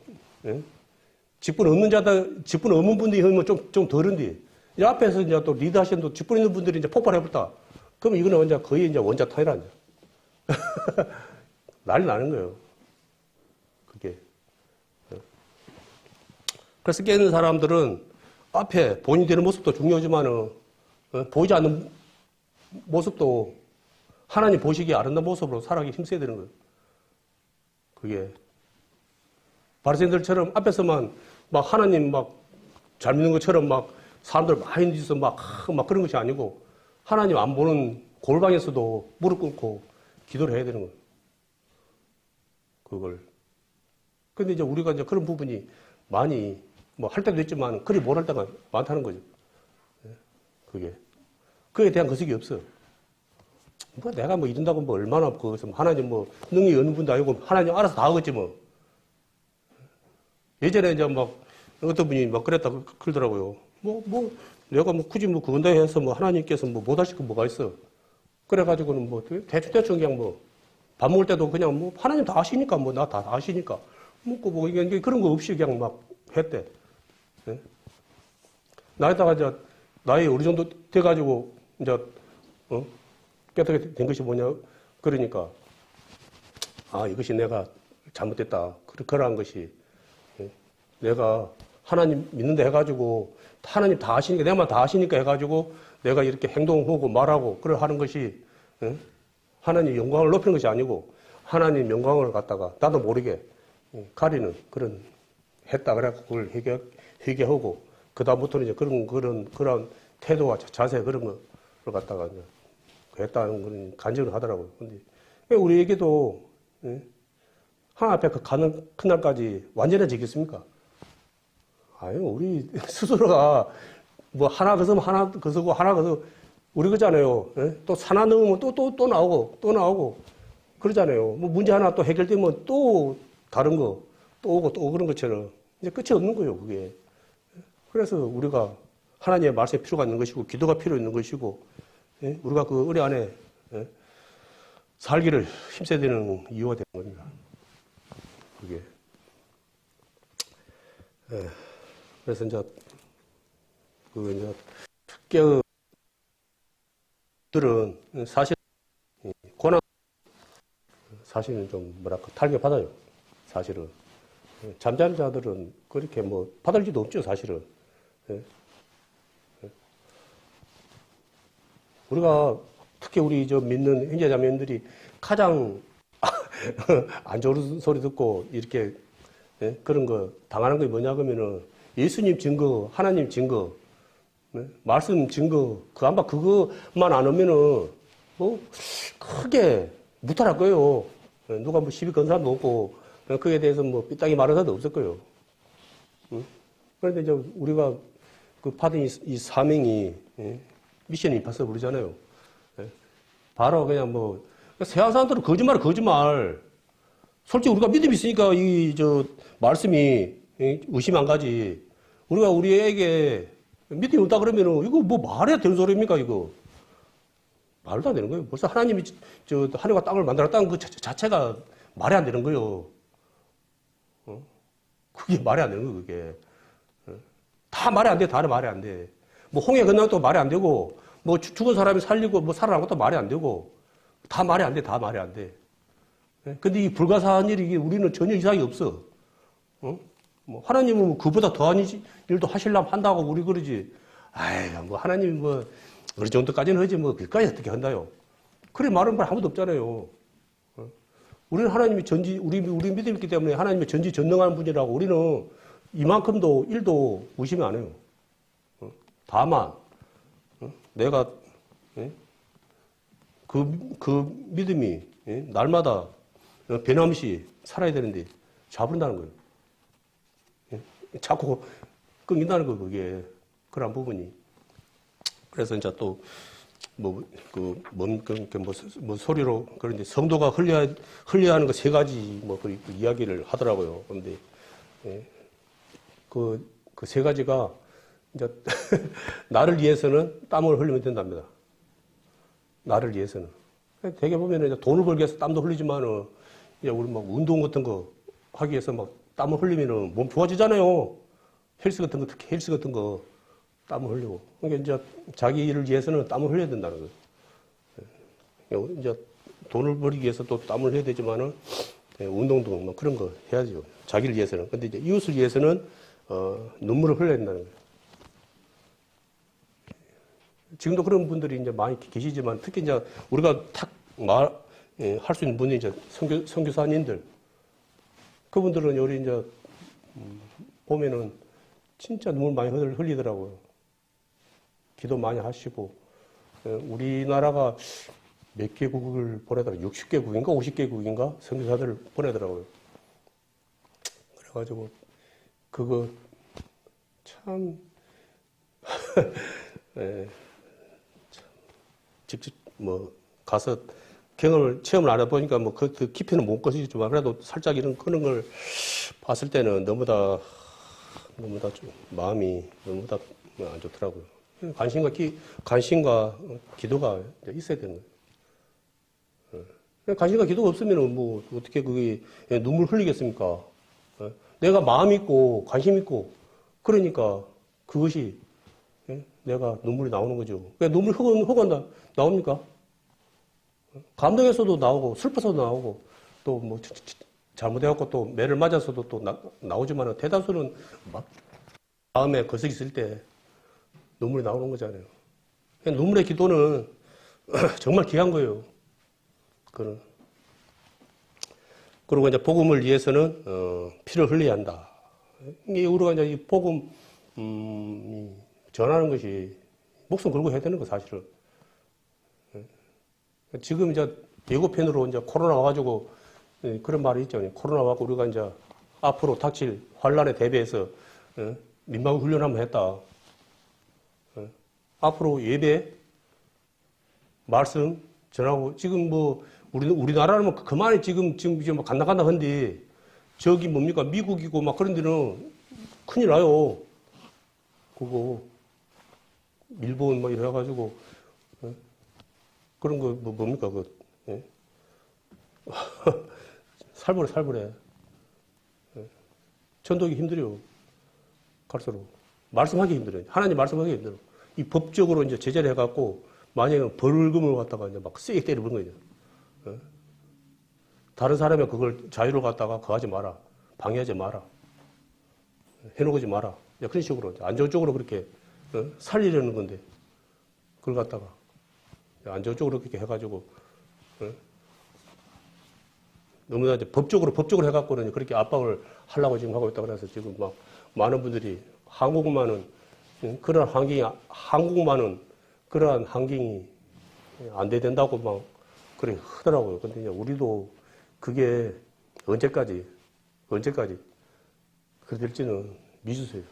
직분 없는 분들이 하면 좀 덜은데, 이 앞에서 이제 또 리드 하시는 직분 있는 분들이 이제 폭발해버렸다. 그럼 이거는 완전 거의 이제 원자탄이라. 난리 나는 거예요. 그게. 그래서 깨는 사람들은 앞에 본인 되는 모습도 중요하지만은, 보이지 않는 모습도 하나님 보시기에 아름다운 모습으로 살아가기 힘써야 되는 거예요. 그게. 바리새인들처럼 앞에서만 막 하나님 잘 믿는 것처럼 사람들 많이 있어 막 그런 것이 아니고 하나님 안 보는 골방에서도 무릎 꿇고 기도를 해야 되는 거예요. 그걸. 근데 이제 우리가 이제 그런 부분이 많이 할 때도 있지만 그리 못할 때가 많다는 거죠. 그게. 그에 대한 거식이 없어. 내가 이런다고 얼마나 거기서 하나님 능력이 없는 분도 아니고 하나님 알아서 다 하겠지 뭐. 예전에 이제 어떤 분이 그랬다 그러더라고요. 내가 굳이 그건다 해서 하나님께서 못하실 거 뭐가 있어. 그래가지고는 대충 그냥 밥 먹을 때도 그냥 하나님 다 아시니까 나 다 아시니까. 먹고 이게 그런 거 없이 그냥 했대. 네? 나이다가 이제 나이 어느 정도 돼가지고 이제, 깨닫게 된 것이 뭐냐. 그러니까, 이것이 내가 잘못됐다. 그러한 것이. 내가 하나님 믿는다 해가지고 하나님 다 아시니까 내가 다 아시니까 해가지고 내가 이렇게 행동하고 말하고 하는 것이 하나님 영광을 높이는 것이 아니고 하나님 영광을 갖다가 나도 모르게 가리는 그런 했다 그래갖고 그걸 회개하고 그 다음부터는 이제 그런 태도와 자세 그런 거를 갖다가 이제 했다는 그런 간증을 하더라고요. 근데 우리에게도 하나님 앞에 가는 그날까지 완전해지겠습니까? 우리 스스로가 하나 거서면 하나 거서고 하나 거서 우리 그러잖아요. 또 산하 넣으면 또 나오고 그러잖아요. 문제 하나 또 해결되면 또 다른 거 또 오고 또 그런 것처럼 이제 끝이 없는 거예요. 그게. 그래서 우리가 하나님의 말씀이 필요가 있는 것이고 기도가 필요 있는 것이고 우리가 그 의뢰 안에 살기를 힘써야 되는 이유가 되는 겁니다. 그게. 그래서 이제 깨어들은 사실 고난 사실은 좀 탈게 받아요. 사실은 잠자는 자들은 그렇게 받을 일도 없죠. 사실은. 우리가 특히 우리 저 믿는 형제자매님들이 가장 안 좋은 소리 듣고 이렇게 예? 그런 거 당하는 게 뭐냐 그러면은 예수님 증거, 하나님 증거, 예? 말씀 증거, 아마 그거만 안 오면은 뭐 크게 무탈할 거예요. 예? 누가 뭐 시비 건 사람도 없고 그에 대해서 뭐 삐딱이 말하는 사람도 없을 거예요. 예? 그런데 이제 우리가 그 받은 이 사명이 예? 미션 임파서 부르잖아요. 예? 바로 그냥 뭐 세상 사람들은 거짓말. 솔직히 우리가 믿음이 있으니까 말씀이 의심 안 가지. 우리가 우리에게 믿음이 없다 그러면은 이거 뭐 말해야 되는 소리입니까 이거? 말도 안 되는 거예요. 벌써 하나님이 하늘과 땅을 만들었다는 그 자체가 말이 안 되는 거예요. 그게 말이 안 되는 거예요, 그게. 다 말이 안 돼, 다 말이 안 돼. 뭐 홍해 건너는 것도 말이 안 되고, 뭐 죽은 사람이 살리고 뭐 살아난 것도 말이 안 되고, 다 말이 안 돼, 다 말이 안 돼. 근데 이 불가사한 일이 우리는 전혀 이상이 없어. 뭐 하나님은 그보다 더한 일도 하시려면 한다고 우리 그러지. 아이, 뭐 하나님이 뭐 어느 정도까지는 하지 뭐 그까지 어떻게 한다요. 그래 말은 말 아무도 없잖아요. 우리는 하나님이 우리 믿음이 있기 때문에 하나님이 전지전능한 분이라고 우리는 이만큼도 일도 의심 안 해요. 다만 내가 그 믿음이 날마다 변함없이 살아야 되는데 잡는다는 거예요. 자꾸 끊긴다는 거예요, 그게. 그런 부분이. 그래서 이제 또, 소리로, 그런데 성도가 흘려야 하는 거 세 가지, 그 이야기를 하더라고요. 그런데, 그 세 가지가, 이제, 나를 위해서는 땀을 흘리면 된답니다. 나를 위해서는. 되게 보면은 이제 돈을 벌기 위해서 땀도 흘리지만은, 이제 우리 막 운동 같은 거 하기 위해서 막 땀을 흘리면은 몸 좋아지잖아요. 헬스 같은 거, 특히 헬스 같은 거 땀을 흘리고. 그러니까 이제 자기 일을 위해서는 땀을 흘려야 된다는 거예요. 이제 돈을 벌기 위해서 또 땀을 흘려야 되지만은 운동도 뭐 그런 거 해야죠. 자기를 위해서는. 근데 이제 이웃을 위해서는 눈물을 흘려야 된다는 거예요. 지금도 그런 분들이 이제 많이 계시지만 특히 이제 우리가 할 수 있는 분이 이제 선교사님들. 그분들은 요리 이제, 보면은 진짜 눈물 많이 흘리더라고요. 기도 많이 하시고. 우리나라가 몇 개국을 보내더라고요. 60개국인가 50개국인가 선교사들을 보내더라고요. 그래가지고, 그거 참, 직접 가서 체험을 안 해보니까 그 깊이는 못 것이지만 그래도 살짝 그런 걸 봤을 때는 너무나 좀 마음이 너무나 안 좋더라고요. 관심과 기도가 있어야 되는 거예요. 관심과 기도가 없으면 뭐 어떻게 그게 눈물 흘리겠습니까? 내가 마음 있고 관심 있고 그러니까 그것이 내가 눈물이 나오는 거죠. 눈물 허건 나옵니까? 감동에서도 나오고 슬퍼서도 나오고 또 뭐 잘못해갖고 또 매를 맞아서도 또 나오지만 대다수는 마음에 거슬이 있을 때 눈물이 나오는 거잖아요. 눈물의 기도는 정말 귀한 거예요. 그리고 이제 복음을 위해서는 피를 흘려야 한다. 이게 우리가 이제 이 복음 전하는 것이 목숨 걸고 해야 되는 거 사실은. 지금 이제 예고편으로 이제 코로나 와가지고 그런 말이 있죠. 코로나 와고 우리가 이제 앞으로 닥칠 환란에 대비해서 민방 훈련 한번 했다. 앞으로 예배, 말씀 전하고 지금 우리나라는 그만에 지금 이제 간당간당 한데 저기 뭡니까 미국이고 막 그런 데는 큰일 나요. 그거 일본 막 이래가지고 그런 거 뭡니까 살벌해. 전도하기 힘들어요. 갈수록 말씀하기 힘들어요. 하나님 말씀하기 힘들어. 이 법적으로 이제 제재를 해갖고 만약에 벌금을 갖다가 이제 막 세게 때려버린 거죠. 다른 사람이 그걸 자유를 갖다가 거하지 마라, 방해하지 마라, 해놓지 마라. 그런 식으로 안 좋은 쪽으로 그렇게 살리려는 건데 그걸 갖다가 안정적으로 그렇게 해가지고, 어? 너무나 이제 법적으로 해갖고는 그렇게 압박을 하려고 지금 하고 있다고 해서 지금 막 많은 분들이 한국만은 그러한 환경이 안 돼야 된다고 막 그래 하더라고요. 근데 이제 우리도 그게 언제까지 그래 될지는 미주세요.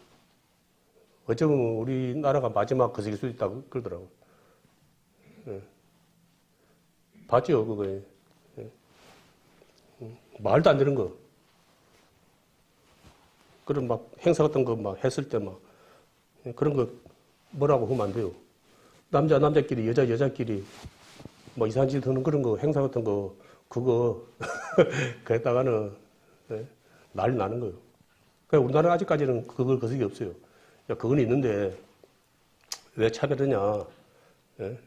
어쩌면 우리나라가 마지막 거석일 수도 있다고 그러더라고요. 예. 봤죠, 그거. 예. 말도 안 되는 거. 그런 막 행사 같은 거 막 했을 때 막 그런 거 뭐라고 하면 안 돼요. 남자끼리, 여자끼리 뭐 이상한 짓 하는 그런 거 행사 같은 거 그거 그랬다가는 예? 난리 나는 거예요. 그러니까 우리나라 아직까지는 그걸 거석이 없어요. 야, 그건 있는데 왜 차별하냐? 예?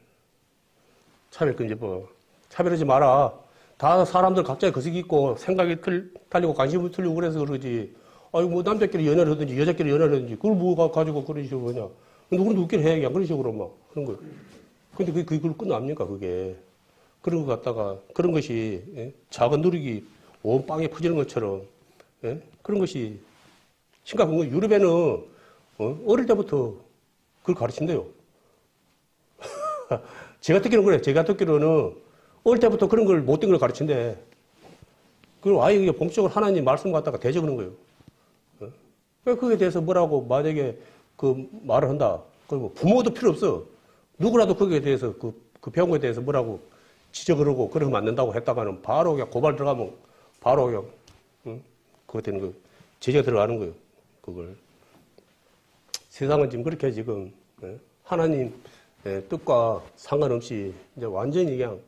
차별하지 마라. 다 사람들 각자의 거석이 있고 생각이 틀리고 관심이 틀리고 그래서 그러지. 아니 뭐 남자끼리 연애를 하든지 여자끼리 연애를 하든지 그걸 뭐 가지고 그런 식으로 그러냐. 누구는 웃기는 해야지 안 그런 식으로 막 하는 거예요. 근데 그걸 끝납니까 그게. 그런 거 갖다가 그런 것이 예? 작은 누룩이 온 빵에 퍼지는 것처럼 예? 그런 것이 심각한 거예요. 유럽에는 어릴 때부터 그걸 가르친대요. 제가 듣기로는 그래요. 제가 듣기로는 어릴 때부터 그런 걸 못된 걸 가르친대. 그리고 아예 그게 본격적으로 하나님 말씀 갖다가 대적하는 거예요. 그거에 대해서 뭐라고 만약에 그 말을 한다. 그리고 부모도 필요 없어. 누구라도 거기에 대해서 그 배운 거에 대해서 뭐라고 지적을 하고 그러면 안 된다고 했다가는 바로 그냥 고발 들어가면 바로 그냥 그거 되는 거예요. 제재가 들어가는 거예요. 그걸. 세상은 지금 그렇게 지금 하나님 뜻과 상관없이 이제 완전히 그냥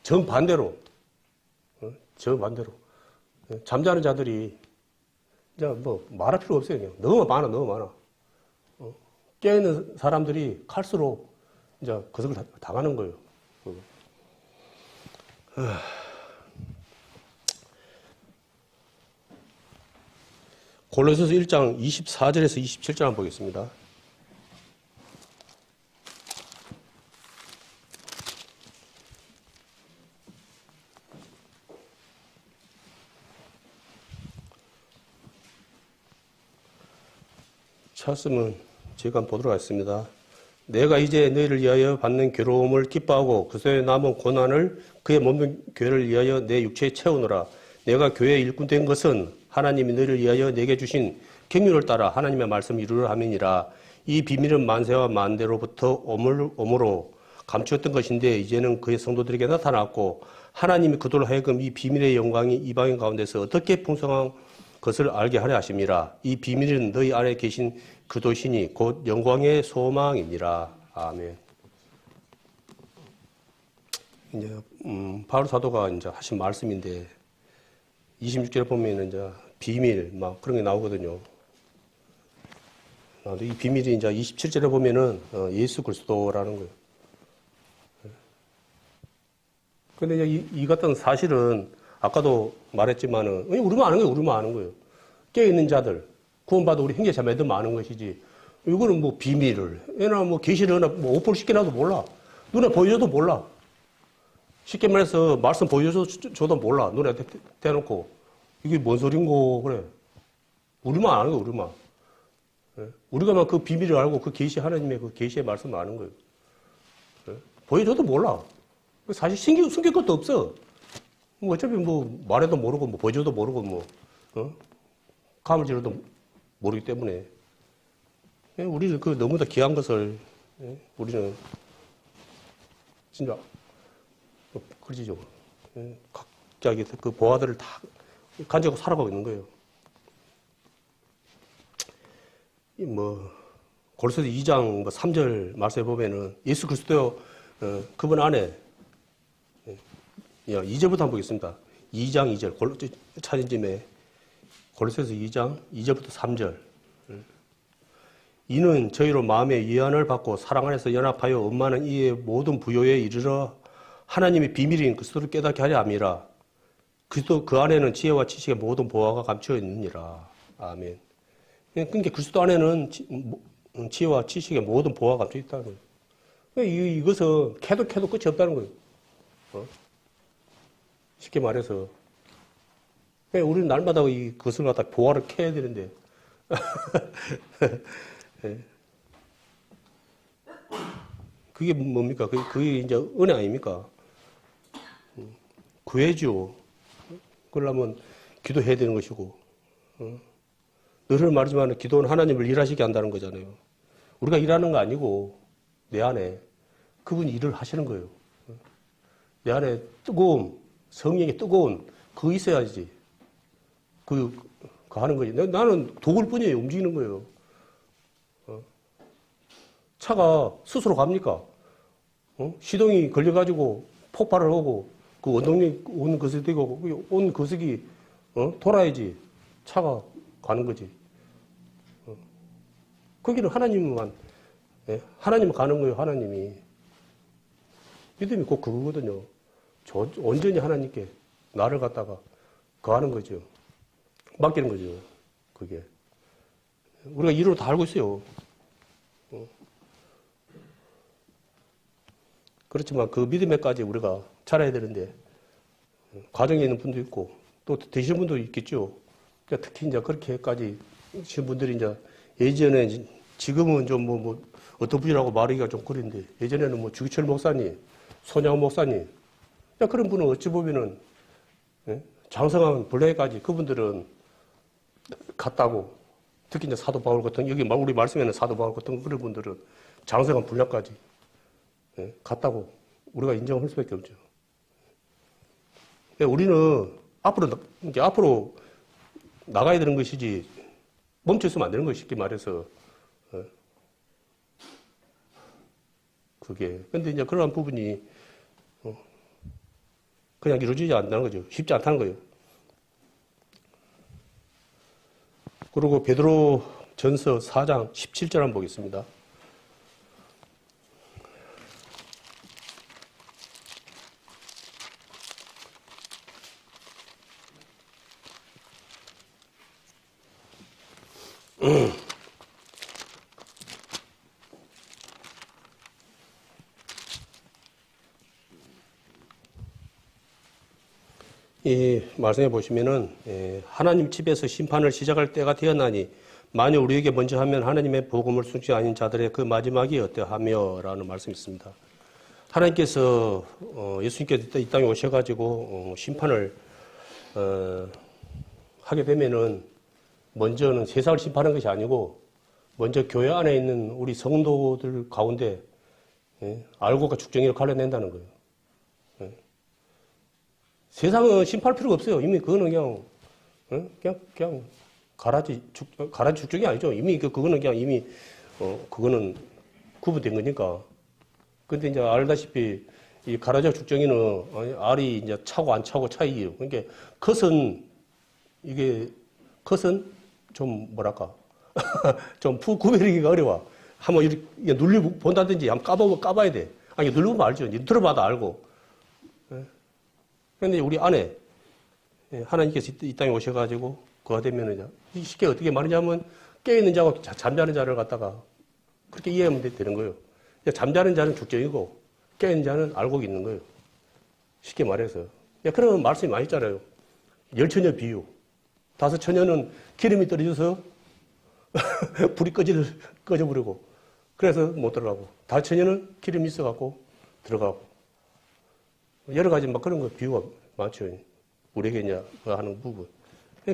정반대로 잠자는 자들이 이제 뭐 말할 필요 없어요. 그냥 너무 많아. 깨어있는 사람들이 갈수록 이제 그것을 당하는 거예요. 골로새서 1장 24절에서 27절 한번 보겠습니다. 찾으면 제가 한번 보도록 하겠습니다. 내가 이제 너희를 위하여 받는 괴로움을 기뻐하고 그 속에 남은 고난을 그의 몸된 교회를 위하여 내 육체에 채우노라. 내가 교회의 일꾼 된 것은 하나님이 너희를 위하여 내게 주신 경륜을 따라 하나님의 말씀을 이루려 함이니라. 이 비밀은 만세와 만대로부터 오므로 감추었던 것인데 이제는 그의 성도들에게 나타났고 하나님이 그들로 하여금 이 비밀의 영광이 이방인 가운데서 어떻게 풍성한 것을 알게 하려 하심이라. 이 비밀은 너희 안에 계신 그도시니 곧 영광의 소망이니라. 아멘. 이제 바울 사도가 이제 하신 말씀인데 26절에 보면은 이제 비밀 막 그런 게 나오거든요. 이 비밀이 이제 27절에 보면은 예수 그리스도라는 거예요. 근데 이제 이 같은 사실은 아까도 말했지만은 우리만 아는 거예요. 깨어있는 자들 구원받아 우리 형제자매들만 아는 것이지. 이거는 뭐 비밀을 얘나 뭐 계시를 하나 뭐 오픈을 시켜놔도 몰라. 눈에 보여줘도 몰라. 쉽게 말해서 말씀 보여줘도 몰라. 눈에 대놓고 이게 뭔 소린고 그래. 우리만 아는 거예요. 우리만. 우리가만 그 비밀을 알고 그 계시 하나님의 그 계시의 말씀을 아는 거예요. 보여줘도 몰라. 사실 숨길 것도 없어. 뭐 어차피 뭐 말해도 모르고 뭐 보여줘도 모르고 뭐 감을 지르도 모르기 때문에 우리는 그 너무나 귀한 것을 우리는 진짜 그러지죠. 각자의 그 보화들을 다 가지고 살아가고 있는 거예요. 뭐 골로새서 2장 3절 말씀에 보면은 예수 그리스도 그분 안에 2절부터 한번 보겠습니다. 2장 2절 찾은 짐에 골로새서 2장 2절부터 3절. 이는 저희로 마음의 위안을 받고 사랑 안에서 연합하여 원만한 이의 모든 부요에 이르러 하나님의 비밀인 그리스도를 깨닫게 하려 함이라. 그리스도 그 안에는 지혜와 지식의 모든 보화가 감추어 있느니라. 아멘. 그러니까 그리스도 안에는 지혜와 지식의 모든 보화가 감추어 있다는 거예요. 이것은 캐도 끝이 없다는 거예요. 쉽게 말해서. 우리는 날마다 그것을 갖다 보화를 캐야 되는데. 네. 그게 뭡니까? 그게 이제 은혜 아닙니까? 구해죠. 그러려면 기도해야 되는 것이고. 늘 말하지만 기도는 하나님을 일하시게 한다는 거잖아요. 우리가 일하는 거 아니고 내 안에 그분이 일을 하시는 거예요. 내 안에 뜨거움, 성령의 뜨거운 그거 있어야지. 그 하는 거지. 나는 도구일 뿐이에요. 움직이는 거예요. 차가 스스로 갑니까? 시동이 걸려가지고 폭발을 하고 그 원동력이 온 거석이 되고 온 거석이 돌아야지 차가 가는 거지. 거기는 하나님만 하나님만 가는 거예요. 하나님이. 믿음이 꼭 그거거든요. 온전히 하나님께 나를 갖다가 거하는 거죠. 맡기는 거죠. 그게. 우리가 이론을 다 알고 있어요. 그렇지만 그 믿음에까지 우리가 자라야 되는데, 과정에 있는 분도 있고, 또 되시는 분도 있겠죠. 그러니까 특히 이제 그렇게까지 하신 분들이 이제 예전에, 지금은 좀 어떤 분이라고 말하기가 좀 그런데, 예전에는 주기철 목사님, 손양 목사님, 그런 분은 어찌 보면은, 장성한 분야까지 그분들은 갔다고, 특히 이제 사도 바울 같은, 여기 우리 말씀에는 사도 바울 같은 그런 분들은 장성한 분야까지 갔다고 우리가 인정할 수밖에 없죠. 우리는 앞으로 나가야 되는 것이지 멈춰 있으면 안 되는 것이 쉽게 말해서 그게. 근데 이제 그러한 부분이 그냥 이루어지지 않는다는 거죠. 쉽지 않다는 거예요. 그리고 베드로 전서 4장 17절 한번 보겠습니다. 이 말씀해 보시면은 하나님 집에서 심판을 시작할 때가 되었나니 만일 우리에게 먼저 하면 하나님의 복음을 순지 아닌 자들의 그 마지막이 어떠하며 라는 말씀이 있습니다. 하나님께서 예수님께서 이 땅에 오셔가지고 심판을 하게 되면은 먼저는 세상을 심판하는 것이 아니고 먼저 교회 안에 있는 우리 성도들 가운데 알고가 죽정이를 갈라낸다는 거예요. 세상은 심판할 필요가 없어요. 이미 그거는 그냥 가라지 죽정이 아니죠. 이미 그거는 그냥 이미 그거는 구분된 거니까. 근데 이제 알다시피 이 가라지 죽정이는 알이 이제 차고 안 차고 차이예요. 그러니까 컷은 좀 뭐랄까 좀 구별하기가 어려워. 한번 이렇게 눌려 본다든지 한번 까봐야 돼. 아니 눌러보면 알죠. 들어봐도 알고. 그런데 우리 안에 하나님께서 이 땅에 오셔가지고 그가 되면은 쉽게 어떻게 말하냐면 깨어있는 자하고 잠자는 자를 갖다가 그렇게 이해하면 되는 거예요. 잠자는 자는 죽정이고 깨어있는 자는 알고 있는 거예요. 쉽게 말해서. 그런 말씀이 많이 있잖아요. 10처녀 비유. 5처녀는 기름이 떨어져서 불이 꺼져버리고 그래서 못 들어가고 5처녀는 기름이 있어갖고 들어가고 여러 가지 막 그런 거 비유가 많죠. 우리에게 이제 하는 부분.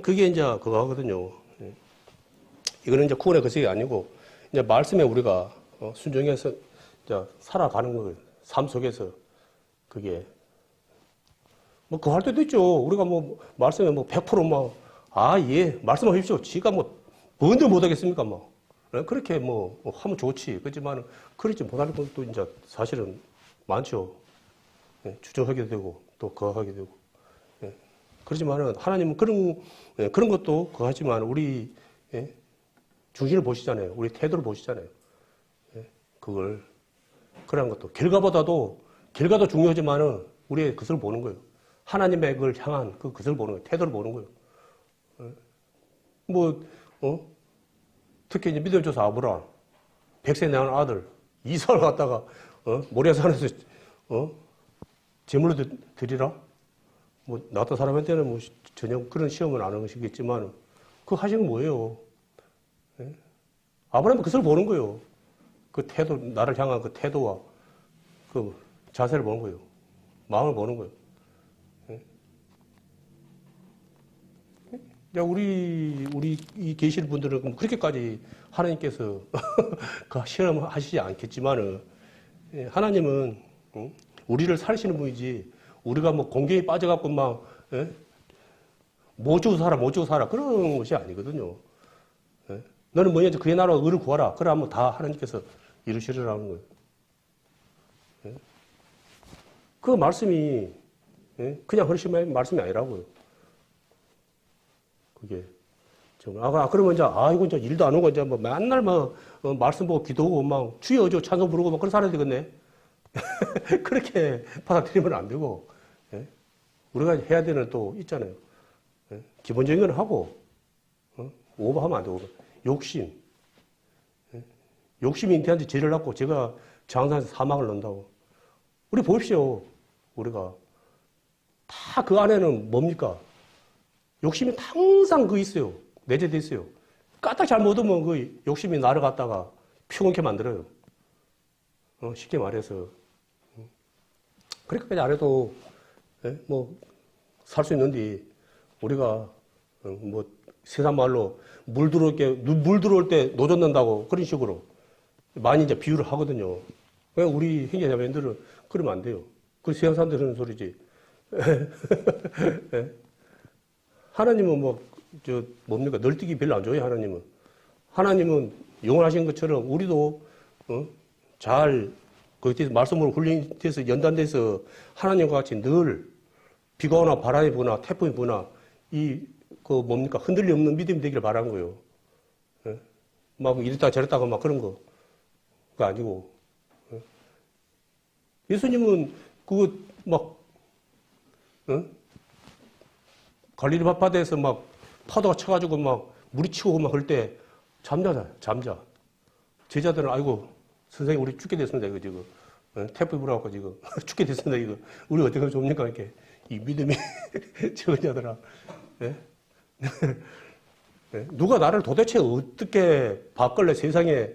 그게 이제 그거 하거든요. 이거는 이제 구원의 것이 아니고 이제 말씀에 우리가 순종해서 이제 살아가는 거예요. 삶 속에서 그게 그 할 때도 있죠. 우리가 말씀에 100% 예, 말씀하십시오. 지가 뭔들 못하겠습니까? 그렇게 하면 좋지. 그렇지만 그렇지 못하는 것도 이제 사실은 많죠. 주저하게 되고 또 거하게 되고. 그렇지만은 하나님은 그런 것도 거하지만 우리 중심을 보시잖아요. 우리 태도를 보시잖아요. 그런 것도 결과도 중요하지만은 우리의 그것을 보는 거예요. 하나님의 그걸 향한 그것을 보는 거예요. 태도를 보는 거예요. 특히 이제 믿음 조사 아브라함, 100세 낳은 아들 이삭을 갖다가 모래산에서, 제물로 드리라? 뭐, 나 같은 사람한테는 뭐, 전혀 그런 시험은 안 하시겠지만, 그거 하시는 건 뭐예요? 예? 아브라함은 그것을 보는 거예요. 그 태도, 나를 향한 그 태도와 그 자세를 보는 거예요. 마음을 보는 거예요. 야, 우리 이 계실 분들은 그렇게까지 하나님께서 그 실험하시지 않겠지만은, 하나님은, 우리를 살리시는 분이지, 우리가 뭐 공경에 빠져갖고 막, 뭐 주고 살아, 그런 것이 아니거든요. 너는 뭐냐, 그의 나라와 의를 구하라. 그러면 다 하나님께서 이루시리라는 거예요. 그 말씀이, 그냥 허리심의 말씀이 아니라고요. 그게. 그러면 이제, 이거 이제 일도 안 오고, 이제 뭐 맨날 막, 말씀 보고 기도하고 막, 주여 저 찬송 부르고 막 그런 사람이 되겠네. 그렇게 받아들이면 안 되고, 우리가 해야 되는 또 있잖아요. 기본적인 건 하고, 오버하면 안 되고, 욕심. 욕심이 인태한테 죄를 낳고 제가 장사에서 사망을 넣는다고. 우리 보십시오. 우리가. 다 그 안에는 뭡니까? 욕심이 항상 그 있어요. 내재되어 있어요. 까딱 잘못하면 그 욕심이 나를 갖다가 피곤케 만들어요. 쉽게 말해서. 그렇게까지 안 해도, 뭐, 살 수 있는데, 우리가, 뭐, 세상 말로 물 들어올 때 노젓 는다고 그런 식으로 많이 이제 비유를 하거든요. 우리 형제자매들은 그러면 안 돼요. 그 세상 사람들이 하는 소리지. 하나님은 뭐, 뭡니까? 널뛰기 별로 안 좋아해요, 하나님은. 하나님은 영원하신 것처럼 우리도, 거기에 말씀으로 훈련돼서 연단돼서 하나님과 같이 늘 비가 오나 바람이 부나 태풍이 부나 뭡니까? 흔들림 없는 믿음이 되기를 바라는 거예요. 막 이랬다가 저랬다가 막 그런 거가 아니고. 예수님은 갈릴리 바다에서 막 파도가 쳐가지고 막 물이 치고 막 그럴 때 잠자. 제자들은 아이고 선생님 우리 죽게 됐습니다 이거 지금 태풍이 불어갖고 지금 죽게 됐습니다 이거 우리 어떻게 하면 좋습니까 이렇게 이 믿음이 적으냐더라. 누가 나를 도대체 어떻게 바꿀래 세상에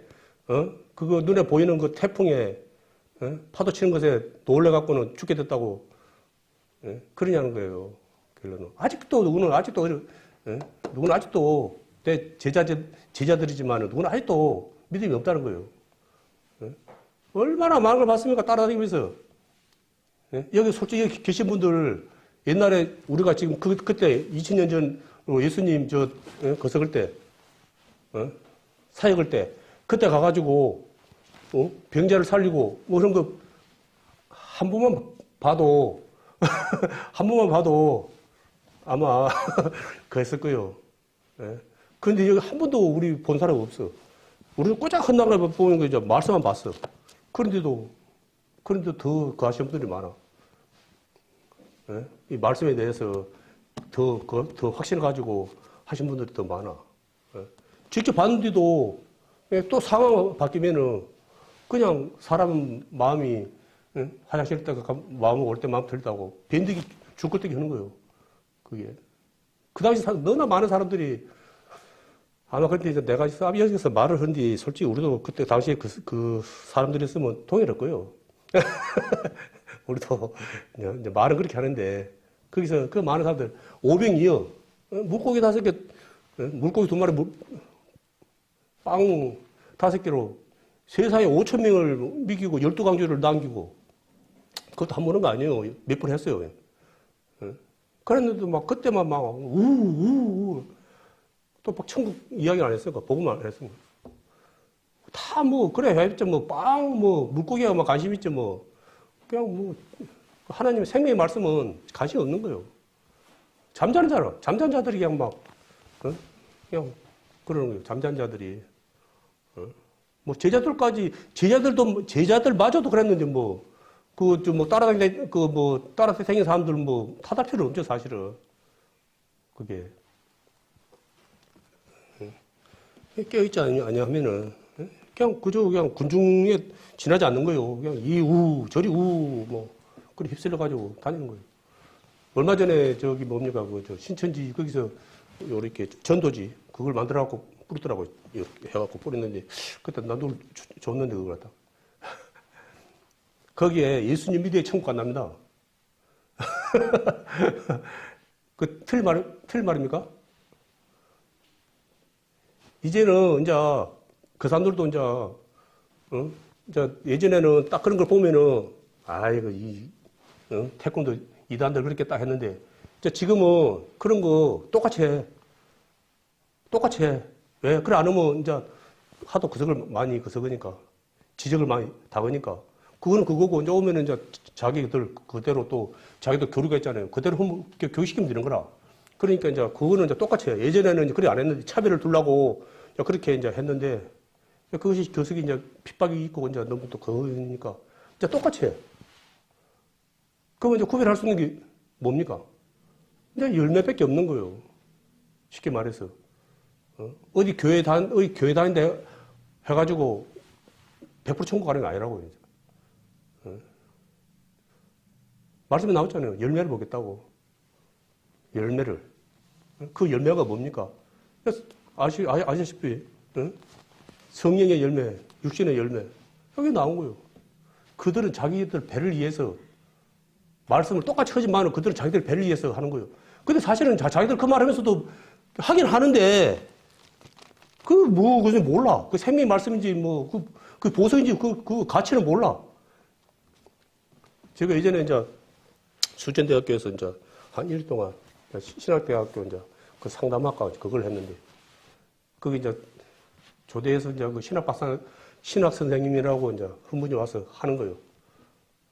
그거 눈에 보이는 그 태풍에 파도 치는 것에 놀래갖고는 죽게 됐다고 그러냐는 거예요. 결론은 누구는 아직도 내 제자들이지만 누구는 아직도 믿음이 없다는 거예요. 얼마나 많은 걸 봤습니까? 따라다니면서. 여기 솔직히 계신 분들, 옛날에 우리가 지금 그때 2000년 전 예수님 거석을 때, 사역할 때, 그때 가가지고, 병자를 살리고, 뭐 그런 거, 한 번만 봐도, 아마, 그랬을 거예요. 그런데 여기 한 번도 우리 본 사람 없어. 우리는 꼬작 헌나무를 보는 거 이제 말씀만 봤어. 그런데도 더 그 하시는 분들이 많아. 이 말씀에 대해서 더 확신을 가지고 하신 분들이 더 많아. 직접 봤는데도 또 상황 바뀌면은 그냥 사람 마음이 화장실 때가 마음 올 때 마음 들다고 변덕이 죽을때기 하는 거예요. 그게. 그 당시 너나 많은 사람들이 아마 근데 이제 내가 여기서 말을 하는데 솔직히 우리도 그때 당시에 그 사람들이 쓰면 동의할 거예요. 우리도 이제 말은 그렇게 하는데 거기서 그 많은 사람들 502여 물고기 5개 물고기 2마리 빵 5개로 세상에 5,000명을 미기고 12강조를 남기고 그것도 한 번 한 거 아니에요. 몇 번 했어요. 그랬는데 막 그때만 막 우우우 또 막 천국 이야기를 안 했으니까 복음만 안 했으니까 다 뭐 그래 해야겠죠. 뭐 빵 뭐 물고기가 막 관심 있죠. 뭐 그냥 뭐 하나님의 생명의 말씀은 관심 없는 거예요. 잠자는 자들이 그냥 막 그냥 그러는 거예요. 잠자는 자들이 뭐 제자들마저도 그랬는데 뭐 따라다니는 사람들은 뭐 탓할 필요 없죠 사실은. 그게 깨어있지 않냐면은 그냥 그저 그냥 군중에 지나지 않는 거예요. 그냥 이 우, 저리 우, 뭐, 그리 휩쓸려가지고 다니는 거예요. 얼마 전에 저기 뭡니까, 저 신천지 거기서 요렇게 전도지, 그걸 만들어갖고 뿌리더라고요. 이렇게 해갖고 뿌렸는데, 그때 나도 줬는데 그걸 갖다. 거기에 예수님 믿어야 천국 간답니다. 틀 말입니까? 이제는, 이제, 그 사람들도 이제, 이제 예전에는 딱 그런 걸 보면은, 아이고, 태권도 이단들 그렇게 딱 했는데, 이제 지금은 그런 거 똑같이 해. 똑같이 해. 왜? 그래, 안 하면 이제 하도 그석으니까. 지적을 많이 당하니까. 그거는 그거고, 이제 오면은 이제 자기들 그대로 또, 자기도 교류가 있잖아요. 그대로 교육시키면 되는 거라. 그러니까 이제 그거는 이제 똑같이 해요. 예전에는 이제 그래 안 했는데 차별을 두려고 그렇게 이제 했는데 그것이 교석이 이제 핍박이 있고 이제 너무 또 그러니까 이제 똑같이 해. 그러면 이제 구별할 수 있는 게 뭡니까? 이제 열매밖에 없는 거예요. 쉽게 말해서. 어디 교회 다닌데 해가지고 100% 천국 가는 게 아니라고요. 이제. 말씀에 나왔잖아요. 열매를 보겠다고. 열매를. 그 열매가 뭡니까? 아시다시피, 성령의 열매, 육신의 열매. 여기 나온 거예요. 그들은 자기들 배를 위해서, 말씀을 똑같이 하지만 그들은 자기들 배를 위해서 하는 거예요. 근데 사실은 자기들 그 말 하면서도 하긴 하는데, 그것은 몰라. 그 생명의 말씀인지, 그 보석인지 그 가치는 몰라. 제가 예전에 이제 수천대학교에서 이제 한 일 동안 신학대학교 이제 그 상담학과 그걸 했는데, 거기 이제 조대에서 이제 그 신학 선생님이라고 이제 한 분이 와서 하는 거예요.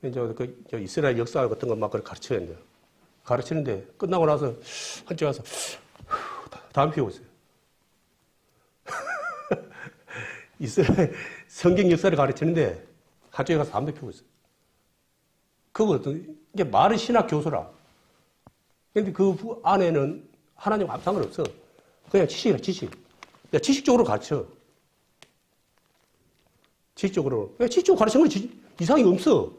이제 그 이스라엘 역사 같은 거 막 가르쳐야 된대요. 가르치는데 끝나고 나서 한쪽 가서 담배 피우고 있어요. 이스라엘 성경 역사를 가르치는데 한쪽에 가서 담배 피우고 있어요. 이게 말은 신학 교수라. 근데 그 안에는 하나님 아무 상관없어. 그냥 지식이야, 지식. 지식적으로 가르쳐. 지식적으로. 지식적으로 가르치는 건 이상이 없어.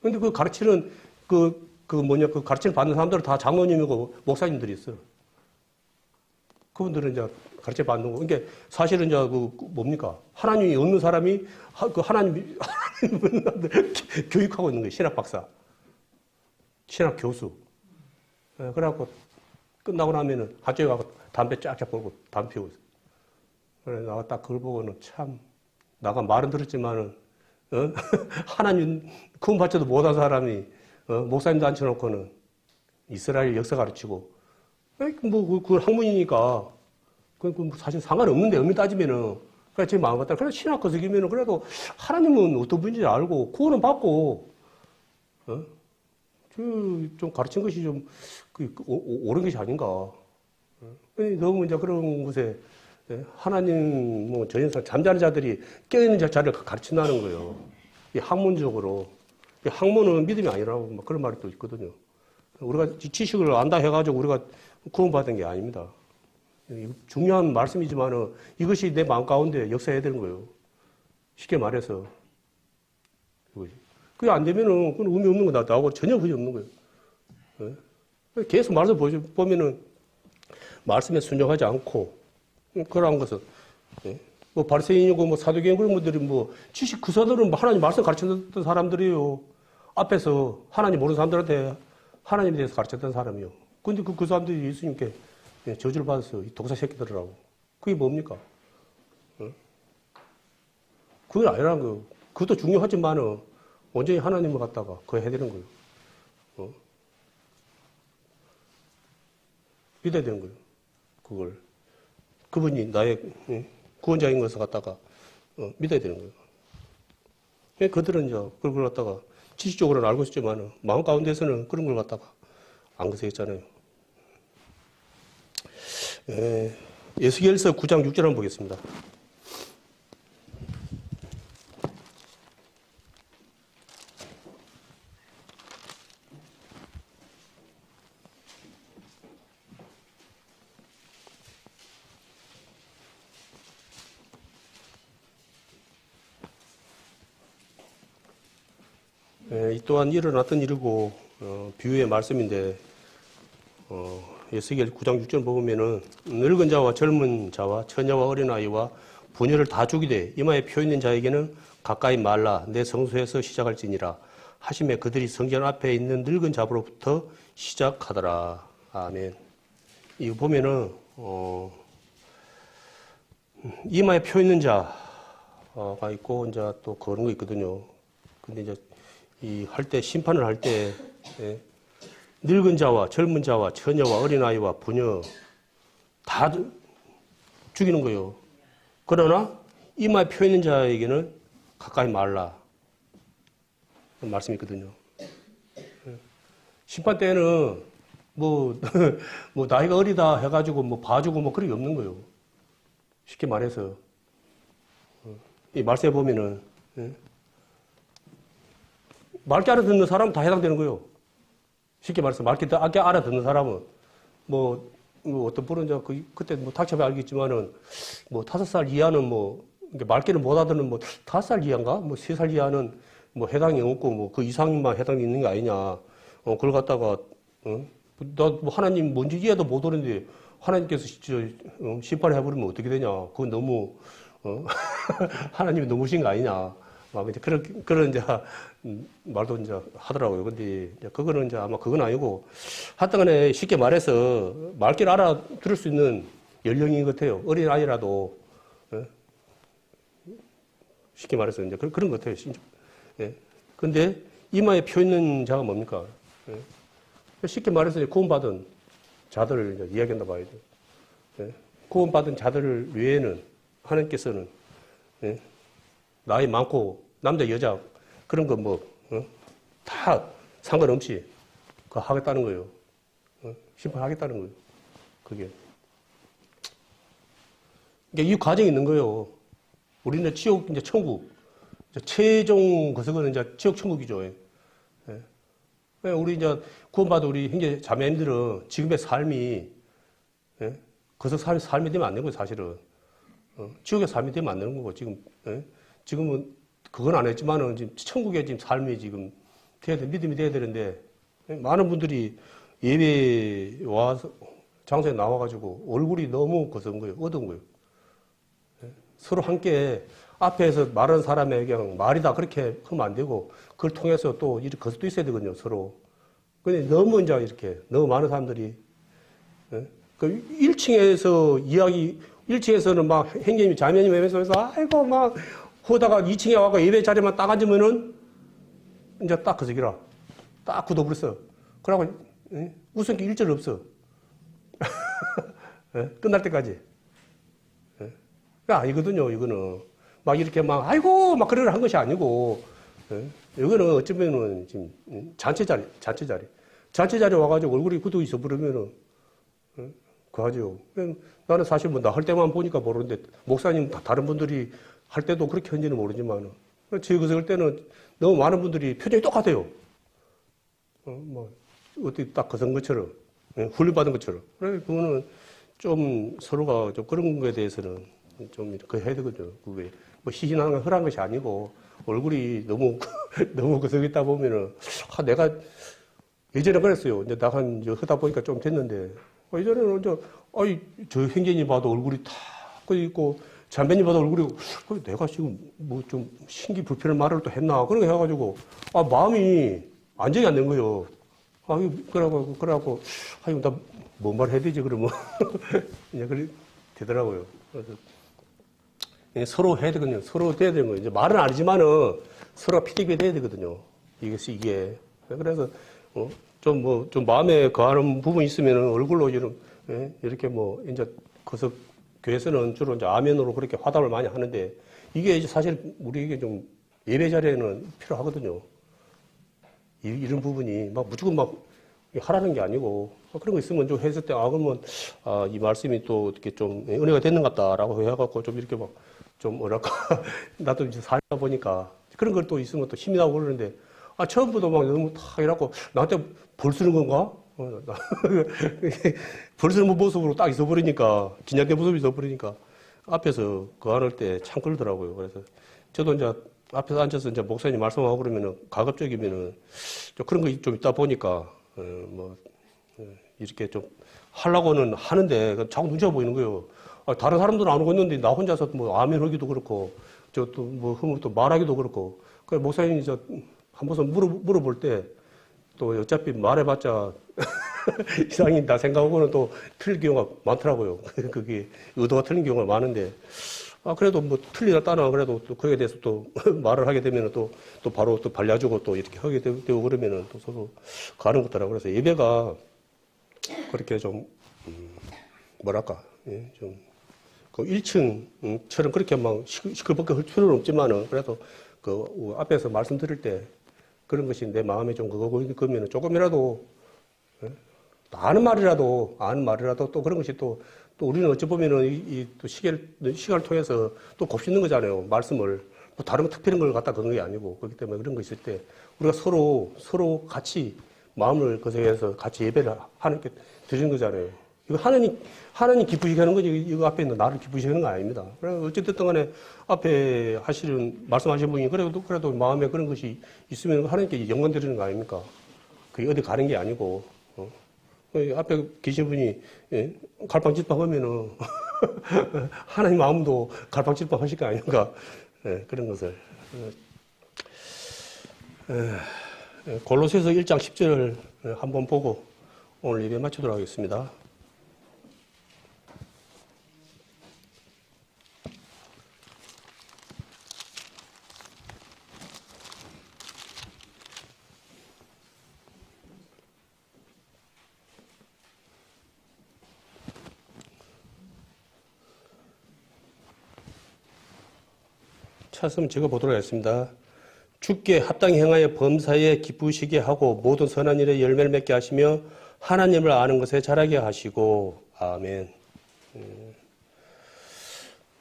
근데 그 가르치는, 그 가르치는 받는 사람들은 다 장로님이고 목사님들이 있어. 그분들은 이제 가르쳐 받는 거. 그러니까 사실은 이제 뭡니까? 하나님이 없는 사람이, 하나님 교육하고 있는 거예요. 신학 박사. 신학 교수. 그래갖고 끝나고 나면은 한쪽에 가고 담배 쫙쫙 벌고 담배 피우고 있어. 그래, 나가 딱 그걸 보고는 참, 나가 말은 들었지만은, 하나님 구원받지도 못한 사람이, 목사님도 앉혀놓고는 이스라엘 역사 가르치고, 그건 학문이니까, 사실 상관없는데, 엄밀히 따지면은, 그래, 제 마음 같다. 그래, 신학 거석이면은 그래도 하나님은 어떤 분인지 알고, 구원은 받고, 좀 가르친 것이 좀, 옳은 것이 아닌가. 너무 이제 그런 곳에, 하나님, 전현상 잠자는 자들이 깨어있는 자를 가르친다는 거예요. 이 학문적으로. 이 학문은 믿음이 아니라고 막 그런 말이 또 있거든요. 우리가 지식을 안다 해가지고 우리가 구원받은 게 아닙니다. 중요한 말씀이지만은 이것이 내 마음 가운데 역사해야 되는 거예요. 쉽게 말해서. 그게 안 되면은 그건 의미 없는 거 나하고 전혀 의미 없는 거예요. 계속 말씀 보면은 말씀에 순종하지 않고 그러한 것은 바리새인이고 사두개인 그런 분들이 지식 그 사람들은 하나님 말씀 가르쳤던 사람들이에요. 앞에서 하나님 모르는 사람들한테 하나님에 대해서 가르쳤던 사람이요. 근데 그 사람들이 예수님께 저주를 받았어요. 이 독사 새끼들이라고. 그게 뭡니까? 그건 아니라는 거예요. 그것도 중요하지만은 온전히 하나님을 갖다가 그거 해야 되는 거예요. 믿어야 되는 거예요. 그걸. 그분이 나의 구원자인 것을 갖다가 믿어야 되는 거예요. 그들은 이제 그걸 갖다가 지식적으로는 알고 있지만 마음 가운데서는 그런 걸 갖다가 안 그랬잖아요. 에스겔서 9장 6절 한번 보겠습니다. 이 또한 일어났던 일이고, 비유의 말씀인데, 에스겔 9장 6절 보면은, 늙은 자와 젊은 자와 처녀와 어린아이와 부녀를 다 죽이되 이마에 펴 있는 자에게는 가까이 말라 내 성소에서 시작할지니라 하심에 그들이 성전 앞에 있는 늙은 자로부터 시작하더라. 아멘. 이거 보면은, 이마에 펴 있는 자가 있고, 이제 또 그런 거 있거든요. 근데 이제 할 때, 심판을 할 때, 늙은 자와 젊은 자와 처녀와 어린아이와 부녀 다 죽이는 거예요. 그러나 이마에 펴 있는 자에게는 가까이 말라. 말씀이 있거든요. 심판 때는 뭐 나이가 어리다 해가지고 뭐 봐주고 뭐 그런 게 없는 거예요. 쉽게 말해서. 이 말씀에 보면은, 맑게 알아듣는 사람은 다 해당되는 거예요. 쉽게 말해서 맑게 알아듣는 사람은 뭐 어떤 분은 그때 뭐 닥쳐봐 알겠지만은 뭐 5살 이하는 뭐 맑게는 못 알아듣는 뭐 5살 이하인가 뭐 3살 이하는 뭐 해당이 없고 뭐 그 이상만 해당이 있는 게 아니냐. 그걸 갖다가 나 뭐 하나님 뭔지 이해도 못 오는데 하나님께서 심판을 해버리면 어떻게 되냐. 그건 너무 하나님이 너무신 거 아니냐. 막 이제 그런 이제 말도 이제 하더라고요. 근데 이제 그거는 이제 아마 그건 아니고 하여튼간에 쉽게 말해서 맑게 알아들을 수 있는 연령인 것 같아요. 어린 아이라도 쉽게 말해서 이제 그런 것 같아요. 예. 근데 이마에 펴 있는 자가 뭡니까? 쉽게 말해서 구원받은 자들을 이제 이야기한다 봐야죠. 구원받은 자들 외에는 하나님께서는 나이 많고 남자 여자 그런 거 뭐 다 상관없이 그거 하겠다는 거예요. 심판하겠다는 거예요. 그게. 그러니까 이 과정이 있는 거예요. 우리는 지옥 이제 천국 최종 거석은 이제 지옥 천국이죠. 우리 이제 구원받은 우리 형제 자매님들은 지금의 삶이 거석 삶이 되면 안 되는 거예요, 사실은. 지옥의 삶이 되면 안 되는 거고, 지금은 그건 안 했지만은 지금 천국의 지금 삶이 지금 믿음이 돼야 되는데, 많은 분들이 예배 와서 장소에 나와가지고 얼굴이 너무 거스른 거예요, 어두운 거예요. 서로 함께 앞에서 말하는 사람에게 그냥 말이다 그렇게 하면 안 되고, 그걸 통해서 또 이렇게 거스도 있어야 되거든요, 서로. 근데 너무 이제 이렇게, 너무 많은 사람들이, 그 1층에서는 막 행님이 자매님 예배소에서 아이고 막 하다가 2층에 와서 예배 자리만 딱 앉으면은 이제 딱 그 저기라 딱 굳어버렸어. 그러고 웃은 게 일절 없어. 끝날 때까지. 아니거든요. 이거는 막 이렇게 막 아이고 막 그러려 한 것이 아니고 이거는 어쩌면은 지금 잔치 자리 와가지고 얼굴이 굳어 있어 버리면은 그하죠. 나는 사실 뭐 나 할 때만 보니까 모르는데 목사님 다른 분들이 할 때도 그렇게 한지는 모르지만 제 그럴 때는 너무 많은 분들이 표정이 똑같아요. 뭐 어떻게 딱 거선 것처럼 훈련받은 것처럼. 그래 그거는 좀 서로가 좀 그런 거에 대해서는 좀 그 해야 되거든요. 그게 뭐 희신하는 건 허한 것이 아니고 얼굴이 너무 너무 거석있다 보면은 내가 예전에 그랬어요. 이제 나간 하다 보니까 좀 됐는데. 예전에는 저 행제님 봐도 얼굴이 탁 있고, 잠배님 봐도 얼굴이, 내가 지금 뭐 좀 신기 불편한 말을 또 했나? 그런 거 해가지고, 마음이 안정이 안 된 거예요. 그래갖고, 나 뭔 말 해야 되지, 그러면. 이제 그래 되더라고요. 그래서 서로 해야 되거든요. 서로 돼야 되는 거예요. 이제 말은 아니지만은 서로가 피드백이 돼야 되거든요. 이게. 그래서, 좀 마음에 거하는 부분이 있으면 얼굴로 이렇게 이제 거석 교회에서는 주로 이제 아멘으로 그렇게 화답을 많이 하는데 이게 이제 사실 우리에게 좀 예배 자리에는 필요하거든요. 이런 부분이 막 무조건 막 하라는 게 아니고 그런 거 있으면 좀 했을 때 그러면 이 말씀이 또 어떻게 좀 은혜가 됐는 것 같다라고 해갖고 좀 이렇게 막 좀 뭐랄까 나도 이제 살다 보니까 그런 걸 또 있으면 또 힘이 나고 그러는데 처음부터 막 너무 탁 이래갖고 나한테 벌 쓰는 건가? 벌 쓰는 모습으로 딱 있어버리니까, 긴장된 모습이 있어버리니까, 앞에서 그 안 할 때 참 그러더라고요. 그래서 저도 이제 앞에서 앉아서 이제 목사님 말씀하고 그러면은 가급적이면은 좀 그런 거 좀 있다 보니까 뭐 이렇게 좀 하려고는 하는데 자꾸 눈치가 보이는 거예요. 다른 사람들은 안 오고 있는데 나 혼자서 뭐 아멘 하기도 그렇고 저 또 뭐 흐물 또 말하기도 그렇고. 그 목사님이 저 한 번씩 물어볼 때 또 어차피 말해봤자 이상이다 생각하고는 또 틀릴 경우가 많더라고요. 그게 의도가 틀린 경우가 많은데. 그래도 뭐 틀리다 따나 그래도 또 거기에 대해서 또 말을 하게 되면 또 바로 또 발려주고 또 이렇게 하게 되고 그러면은 또 서로 가는 것더라고요. 그래서 예배가 그렇게 좀, 뭐랄까, 예, 좀, 그 1층처럼 그렇게 막 시끌벅적 할 필요는 없지만은 그래도 그 앞에서 말씀드릴 때 그런 것이 내 마음에 좀 그거면 조금이라도, 예? 아는 말이라도 또 그런 것이 또 우리는 어찌 보면은 또 시간을 통해서 또 곱씹는 거잖아요. 말씀을. 뭐 다른 특별한 걸 갖다 그런 게 아니고. 그렇기 때문에 그런 거 있을 때 우리가 서로 같이 마음을 거세해서 같이 예배를 하나님께 드리는 거잖아요. 이거 하나님 기쁘시게 하는 거지. 이거 앞에 있는 나를 기쁘시게 하는 거 아닙니다. 그래서 어쨌든 간에 앞에 말씀하신 분이 그래도 마음에 그런 것이 있으면 하나님께 영광 드리는 거 아닙니까? 그게 어디 가는 게 아니고. 앞에 계신 분이 갈팡질팡 하면은 하나님 마음도 갈팡질팡 하실 거 아닌가. 그런 것을. 골로새서 1장 10절을 한번 보고 오늘 예배 마치도록 하겠습니다. 찾으면 제가 보도록 하겠습니다. 주께 합당히 행하여 범사에 기쁘시게 하고 모든 선한 일에 열매를 맺게 하시며 하나님을 아는 것에 자라게 하시고 아멘.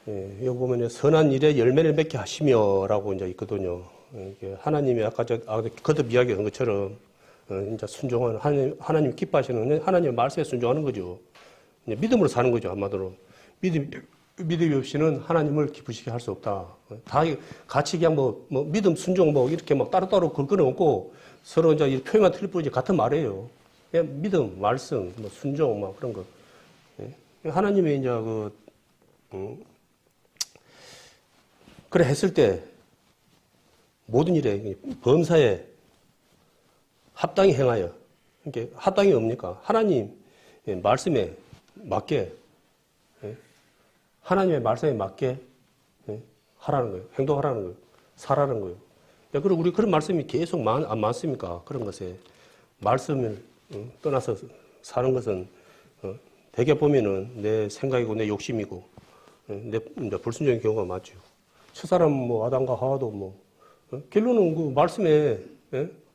여기 보면 선한 일에 열매를 맺게 하시며라고 이제 있거든요. 하나님이 아까 거듭 이야기한 것처럼 이제 순종하는 하나님 기뻐하시는 하나님의 말씀에 순종하는 거죠. 믿음으로 사는 거죠. 한마디로 믿음이 없이는 하나님을 기쁘시게 할 수 없다. 다 같이 그냥 뭐 믿음, 순종 이렇게 막 따로따로 걸 거는 없고 서로 이제 표현만 틀릴 뿐이지 같은 말이에요. 그냥 믿음, 말씀, 순종 그런 거. 하나님이 이제 그래 했을 때 모든 일에 범사에 합당히 행하여. 이게 합당이 뭡니까? 하나님 말씀에 맞게 하나님의 말씀에 맞게 하라는 거예요. 행동하라는 거예요. 살라는 거예요. 그리고 우리 그런 말씀이 계속 안 많습니까? 그런 것에 말씀을 떠나서 사는 것은 대개 보면은 내 생각이고 내 욕심이고 내 불순종의 경우가 많죠. 첫사람 아담과 하와도 결론은 그 말씀에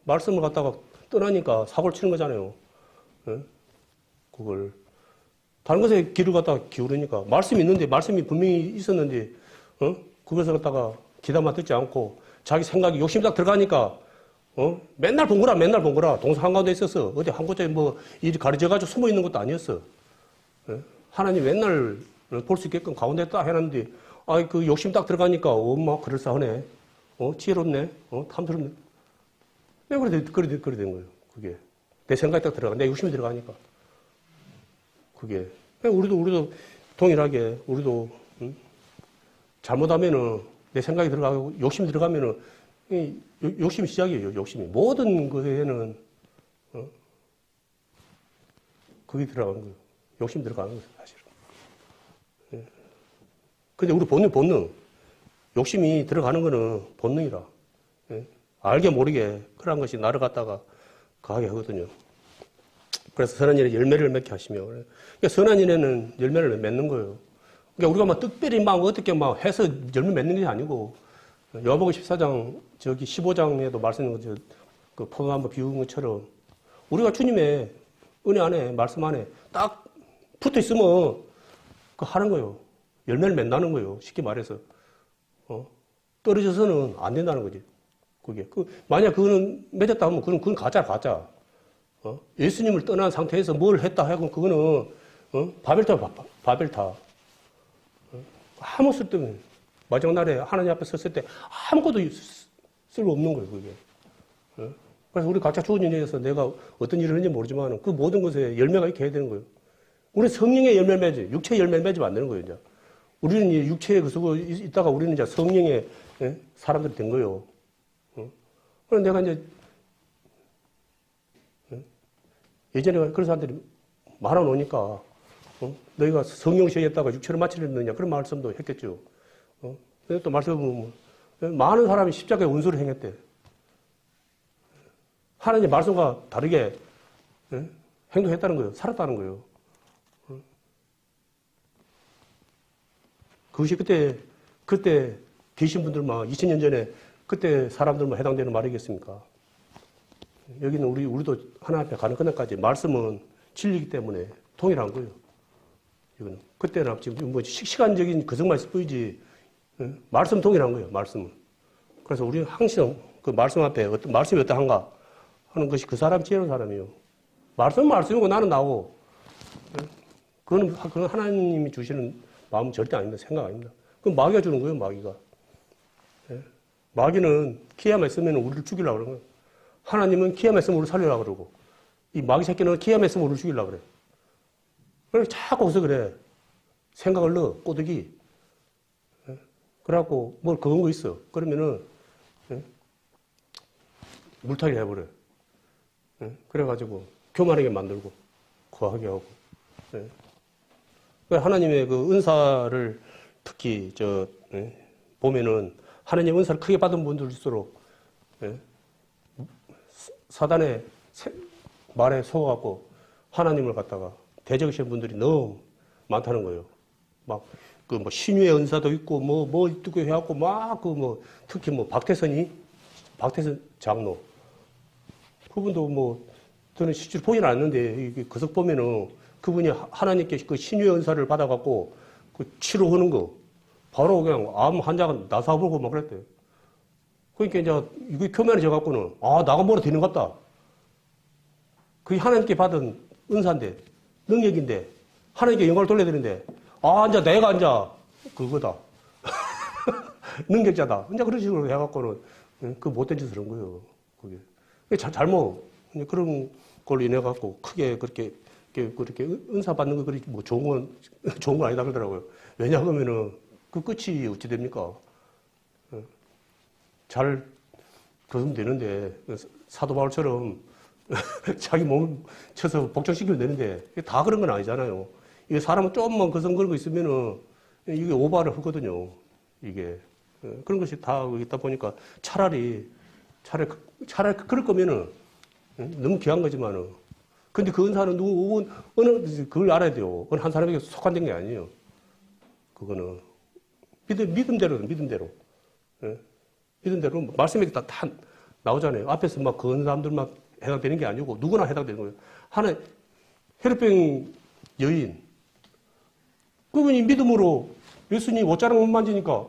말씀을 갖다가 떠나니까 사고를 치는 거잖아요. 그걸 다른 것에 귀를 갖다가 기울이니까 말씀이 있는데 말씀이 분명히 있었는데 그것을 갖다가 귀담아 듣지 않고 자기 생각이 욕심 딱 들어가니까 맨날 본 거라 동서 한가운데 있어서 어디 한 곳에 일이 가려져가지고 숨어 있는 것도 아니었어. 하나님 맨날 볼 수 있게끔 가운데 딱 해놨는데 그 욕심 딱 들어가니까 엄마 그럴싸하네, 지혜롭네, 탐스럽네. 왜 그래 된 거예요. 그게 내 생각이 딱 들어가, 내 욕심이 들어가니까. 그게 우리도 동일하게 우리도 잘못하면은 내 생각이 들어가고 욕심이 들어가면은 욕심이 시작이에요. 욕심이 모든 것에는 그게 들어가는 거예요. 욕심 들어가는 거예요, 사실은. 근데 우리 본능 욕심이 들어가는 거는 본능이라. 알게 모르게 그런 것이 나를 갖다가 가게 하거든요. 그래서 선한 일에 열매를 맺게 하시며. 그러니까 선한 일에는 열매를 맺는 거예요. 그러니까 우리가 특별히 어떻게 해서 열매 맺는 게 아니고, 요한복음 14장, 15장에도 말씀드린 그 포도나무 비운 것처럼, 우리가 주님의 은혜 안에, 말씀 안에 딱 붙어 있으면, 하는 거예요. 열매를 맺는다는 거예요. 쉽게 말해서. 떨어져서는 안 된다는 거지. 그게. 만약 그거는 맺었다 하면 그건 가짜. 예수님을 떠난 상태에서 뭘 했다 하고 그거는 바벨탑. 아무 쓸데없는. 마지막 날에 하나님 앞에 섰을 때 아무것도 쓸모없는 거예요, 그게. 어? 그래서 우리 각자 주어진 일에서 내가 어떤 일을 했는지 모르지만 그 모든 것에 열매가 있게 해야 되는 거예요. 우리 성령의 열매를 맺지, 육체의 열매를 맺으면 안 되는 거예요, 이제. 우리는 이 육체에 그 속에 있다가 우리는 이제 성령의 사람들이 된 거예요. 그래서 내가 이제, 예전에 그런 사람들이 많아놓으니까, 너희가 성령 시행했다가 육체를 마치려느냐, 그런 말씀도 했겠죠. 근데 또 말씀은 많은 사람이 십자가에 원수를 행했대. 하나님 말씀과 다르게 행동했다는 거예요. 살았다는 거예요. 그것이 그때 계신 분들만 2000년 전에 그때 사람들만 해당되는 말이겠습니까? 여기는 우리도 하나님 앞에 가는 그날까지 말씀은 진리이기 때문에 동일한 거예요. 이거는. 그때는 지금 뭐 시간적인 그것만 있을 뿐이지, 말씀 동일한 거예요, 말씀은. 그래서 우리는 항상 그 말씀 앞에 어떤 말씀이 어떠한가 하는 것이 그 사람 지혜로운 사람이에요. 말씀은 말씀이고 나는 나고, 그건 하나님이 주시는 마음은 절대 아닙니다. 생각 아닙니다. 그건 마귀가 주는 거예요, 마귀가. 마귀는 키야만 있으면 우리를 죽이려고 그러는 거예요. 하나님은 키야만 있으면 우리를 살리려고 그러고, 이 마귀 새끼는 키야만 있으면 우리를 죽이려고 그래. 그래서 자꾸 거기서 그래. 생각을 넣어, 꼬드기. 그래갖고 뭘 그런 거 있어. 그러면은, 물타기를 해버려. 그래가지고 교만하게 만들고, 거하게 하고. 하나님의 그 은사를 특히 보면은 하나님 은사를 크게 받은 분들일수록 사단의 말에 속아갖고 하나님을 갖다가 대적하시는 분들이 너무 많다는 거예요. 막 그 뭐 신유의 은사도 있고 뭐 있고 해갖고 막 그 뭐 특히 뭐 박태선 장로 그분도 뭐 저는 실제로 보지는 않는데 이게 그석 보면은 그분이 하나님께 그 신유의 은사를 받아갖고 그 치료하는 거 바로 그냥 암 환자가 나사보고 막 그랬대요. 그러니까 이제 이게 교만해져갖고는 나가 뭐라 되는 것 같다. 그게 하나님께 받은 은사인데 능력인데 하나님께 영광을 돌려야 되는데 이제 내가 그거다. 능력자다. 이제 그런 식으로 해갖고는 그 못된 짓을 한 거예요. 그게 잘못 그런 걸로 인해갖고 크게 그렇게 은사 받는 거 그렇게 뭐 좋은 건 아니다 그러더라고요. 왜냐하면은 그 끝이 어찌 됩니까? 잘 그러면 되는데 사도 바울처럼 자기 몸을 쳐서 복종시키면 되는데 다 그런 건 아니잖아요. 이게 사람은 조금만 그런 거 있으면은 이게 오바를 하거든요. 이게 그런 것이 다 있다 보니까 차라리 그럴 거면은 너무 귀한 거지만은 근데 그 은사는 그걸 알아야 돼요. 어느 한 사람에게 속한된 게 아니에요. 그거는 믿음대로. 믿음대로 말씀에 다 나오잖아요. 앞에서 막 그런 사람들만 해당되는 게 아니고 누구나 해당되는 거예요. 하나 혈병 여인 그분이 믿음으로 예수님 옷자락 못 만지니까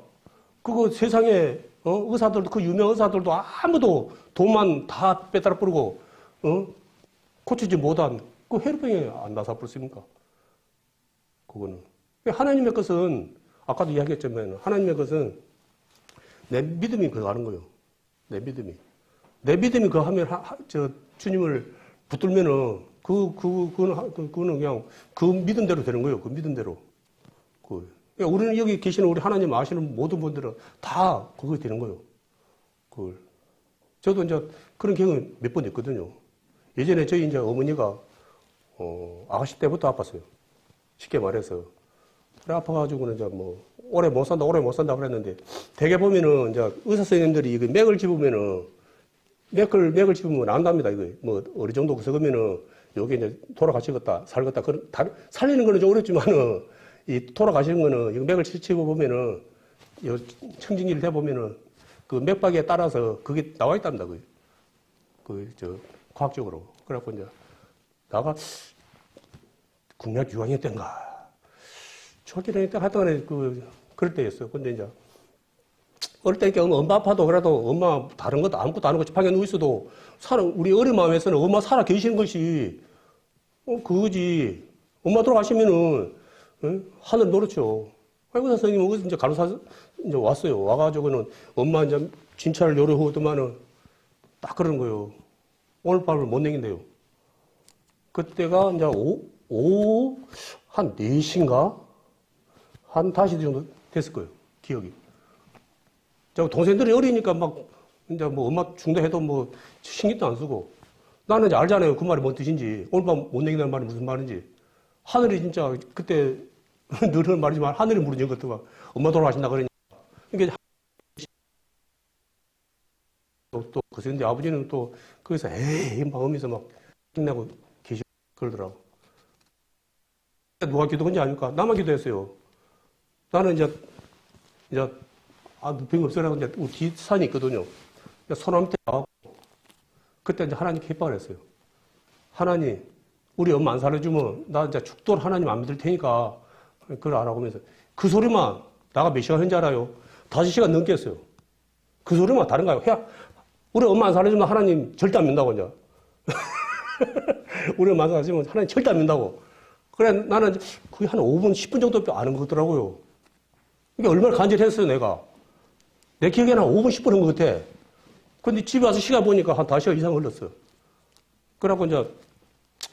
그거 세상에 의사들도 그 유명 의사들도 아무도 돈만 다 빼따라 뿌리고 고치지 못한 그 혈병에 안 나서 버렸습니까? 그거는 하나님의 것은 아까도 이야기했지만 하나님의 것은 내 믿음이 그거 하는 거예요. 내 믿음이 그거 하면 주님을 붙들면은 그거는 그냥 그 믿음대로 되는 거예요. 그 믿음대로. 그러니까 우리는 여기 계시는 우리 하나님 아시는 모든 분들은 다 그거 되는 거예요. 그걸. 저도 이제 그런 경험이 몇 번 있거든요. 예전에 저희 이제 어머니가 아가씨 때부터 아팠어요. 쉽게 말해서. 그래 아파가지고는 이제 뭐 오래 못 산다 그랬는데 대개 보면은 이제 의사 선생님들이 이거 맥을 집으면은 맥을 집으면 안답니다. 이거 뭐 어느 정도 썩으면은 요게 이제 돌아가시겠다 살겠다 살리는 거는 좀 어렵지만은 이 돌아가시는 거는 이거 맥을 치고 보면은 요 청진기를 대 보면은 그 맥박에 따라서 그게 나와 있답니다. 과학적으로. 그래갖고 이제 나가 국민학 6학년 때인가 초기 때 하여튼 그럴 때였어요. 근데 이제 어릴 때 엄마 아파도 그래도 엄마 다른 것도 아무것도 안 하고 지팡이에 누워 있어도 우리 어린 마음에서는 엄마 살아 계시는 것이 그거지. 엄마 돌아가시면은 하늘 노랗죠. 의사 선생님은 이제 간호사 이제 왔어요. 와가지고는 엄마 이제 진찰을 요려하더만은 딱 그러는 거예요. 오늘 밤을 못 내긴대요. 그때가 이제 오후 한 4시인가? 한 5시 정도 됐을 거예요. 기억이. 동생들이 어리니까 막, 이제 뭐 엄마 중도해도 뭐 신경도 안 쓰고. 나는 이제 알잖아요. 그 말이 뭔 뜻인지. 오늘 밤 못 내긴다는 말이 무슨 말인지. 하늘이 진짜 그때 늘 하는 말이지만 하늘이 무너진 것도 엄마 돌아가신다 그러니까. 그러니까 또 그런데 아버지는 또 거기서 에이 마음에서 막 힘내고 계시고 그러더라고. 누가 기도한지 아닙니까? 나만 기도했어요. 나는 이제 병 없으라고 이제 우리 뒷산이 있거든요. 소나무 밑에 나가고 그때 이제 하나님께 협박을 했어요. 하나님, 우리 엄마 안 살려주면 나 이제 죽도록 하나님 안 믿을 테니까 그걸 안 하고 하면서 그 소리만 나가 몇 시간 했는지 알아요? 5시간 넘게 했어요. 그 소리만 다른가요? 우리 엄마 안 살려주면 하나님 절대 안 믿는다고 이제. 우리 엄마 안 살려주면 하나님 절대 안 믿는다고. 그래 나는 그게 한 5분, 10분 정도밖에 안 한 것 같더라고요. 이게 얼마나 간절했어요, 내가. 내 기억에는 한 5분, 10분 한 것 같아. 근데 집에 와서 시간 보니까 한 5시간 이상 흘렀어. 그래갖고 이제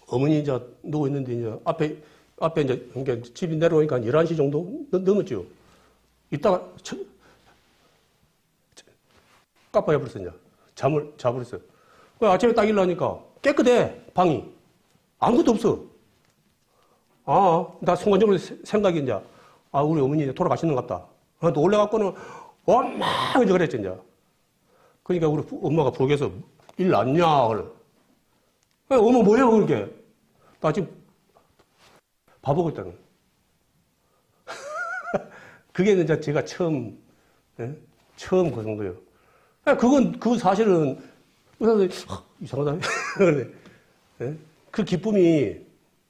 어머니 이제 누워 있는데 이제 앞에 이제 그러니까 집이 내려오니까 한 11시 정도 넘었죠. 이따가 깜빡해버렸어, 이제. 잠을 자버렸어요. 아침에 딱 일어나니까 깨끗해, 방이. 아무것도 없어. 나 순간적으로 생각이 이제, 우리 어머니 이제 돌아가시는 것 같다. 또 올라갖고는 엄마! 이제 그랬지, 이제. 그러니까 우리 엄마가 부엌에서 일 났냐? 그래. 어머, 뭐야, 그렇게. 나 지금 밥 먹고 있다는. 그게 이제 제가 처음 그런 거예요. 그건 사실은, 이상하다. 그런데, 그 기쁨이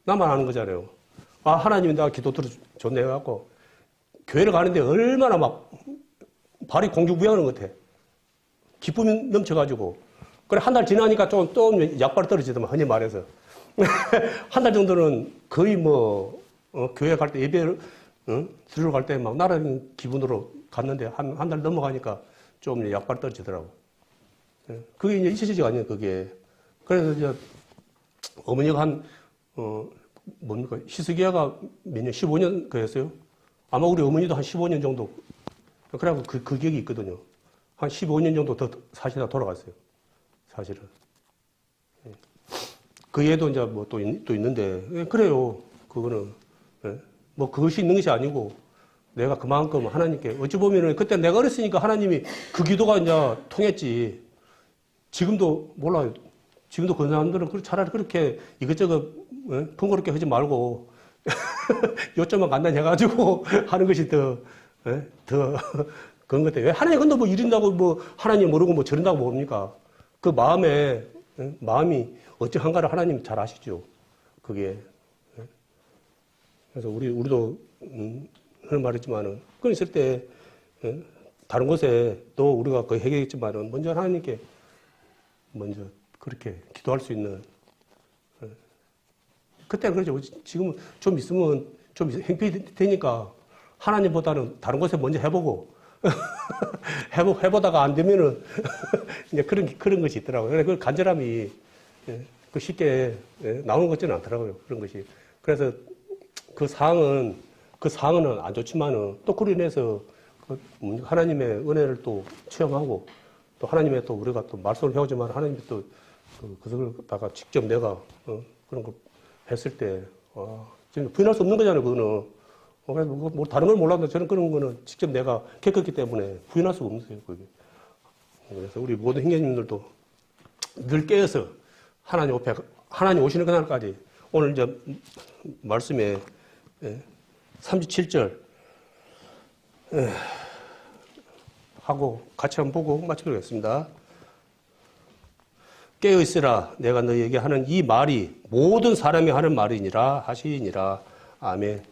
나만 아는 거잖아요. 하나님이 내가 기도 들어줬네. 해갖고, 교회를 가는데 얼마나 막, 발이 공중부양하는 것 같아. 기쁨이 넘쳐가지고. 그래, 한 달 지나니까 또 약발이 떨어지더만, 흔히 말해서. 한 달 정도는 거의 교회 갈 때, 예배를, 들으러 갈 때 막 나라는 기분으로 갔는데, 한 달 넘어가니까 좀 약발이 떨어지더라고. 그게 이제 잊혀지지가 않아요, 그게. 그래서 이제, 어머니가 뭡니까? 희석이야가 몇 년, 15년 그랬어요? 아마 우리 어머니도 한 15년 정도. 그래갖고 그 기억이 있거든요. 한 15년 정도 더 사시다 돌아갔어요. 사실은. 그 애도 이제 또 있는데, 그래요. 그거는. 그것이 있는 것이 아니고, 내가 그만큼 하나님께, 어찌 보면은 그때 내가 어렸으니까 하나님이 그 기도가 이제 통했지. 지금도 몰라요. 지금도 그 사람들은 차라리 그렇게 이것저것 번거롭게 하지 말고, 요점만 간단히 해가지고 하는 것이 더 그런 것 같아요. 왜 하나님 근데 이른다고 하나님 모르고 저른다고 뭡니까? 그 마음이 어찌한가를 하나님 잘 아시죠. 그게. 그래서 우리도, 하는 말이지만은, 그건 있을 때, 다른 곳에 또 우리가 거의 해결했지만은, 먼저 하나님께 먼저 그렇게 기도할 수 있는, 그때는 그러죠. 지금은 좀 있으면 좀 행편되니까 하나님보다는 다른 곳에 먼저 해보고, 해보다가 안 되면은, 이제 그런 것이 있더라고요. 그래서 그 간절함이, 쉽게 나오는 것 같지는 않더라고요. 그런 것이. 그래서 그 상황은 안 좋지만은 또 그로 인해서 하나님의 은혜를 또 체험하고 또 하나님의 또 우리가 또 말씀을 배우지만 하나님이 또 그것을 다가 직접 내가 그런 거 했을 때 지금 부인할 수 없는 거잖아요. 그거는. 그래서 다른 걸 몰라도 저는 그런 거는 직접 내가 겪었기 때문에 부인할 수가 없어요. 그게. 그래서 우리 모든 형제님들도 늘 깨어서 하나님 오시는 그날까지 오늘 이제 말씀에 37절 하고 같이 한번 보고 마치도록 하겠습니다. 깨어있으라 내가 너희에게 하는 이 말이 모든 사람이 하는 말이니라 하시니라. 아멘.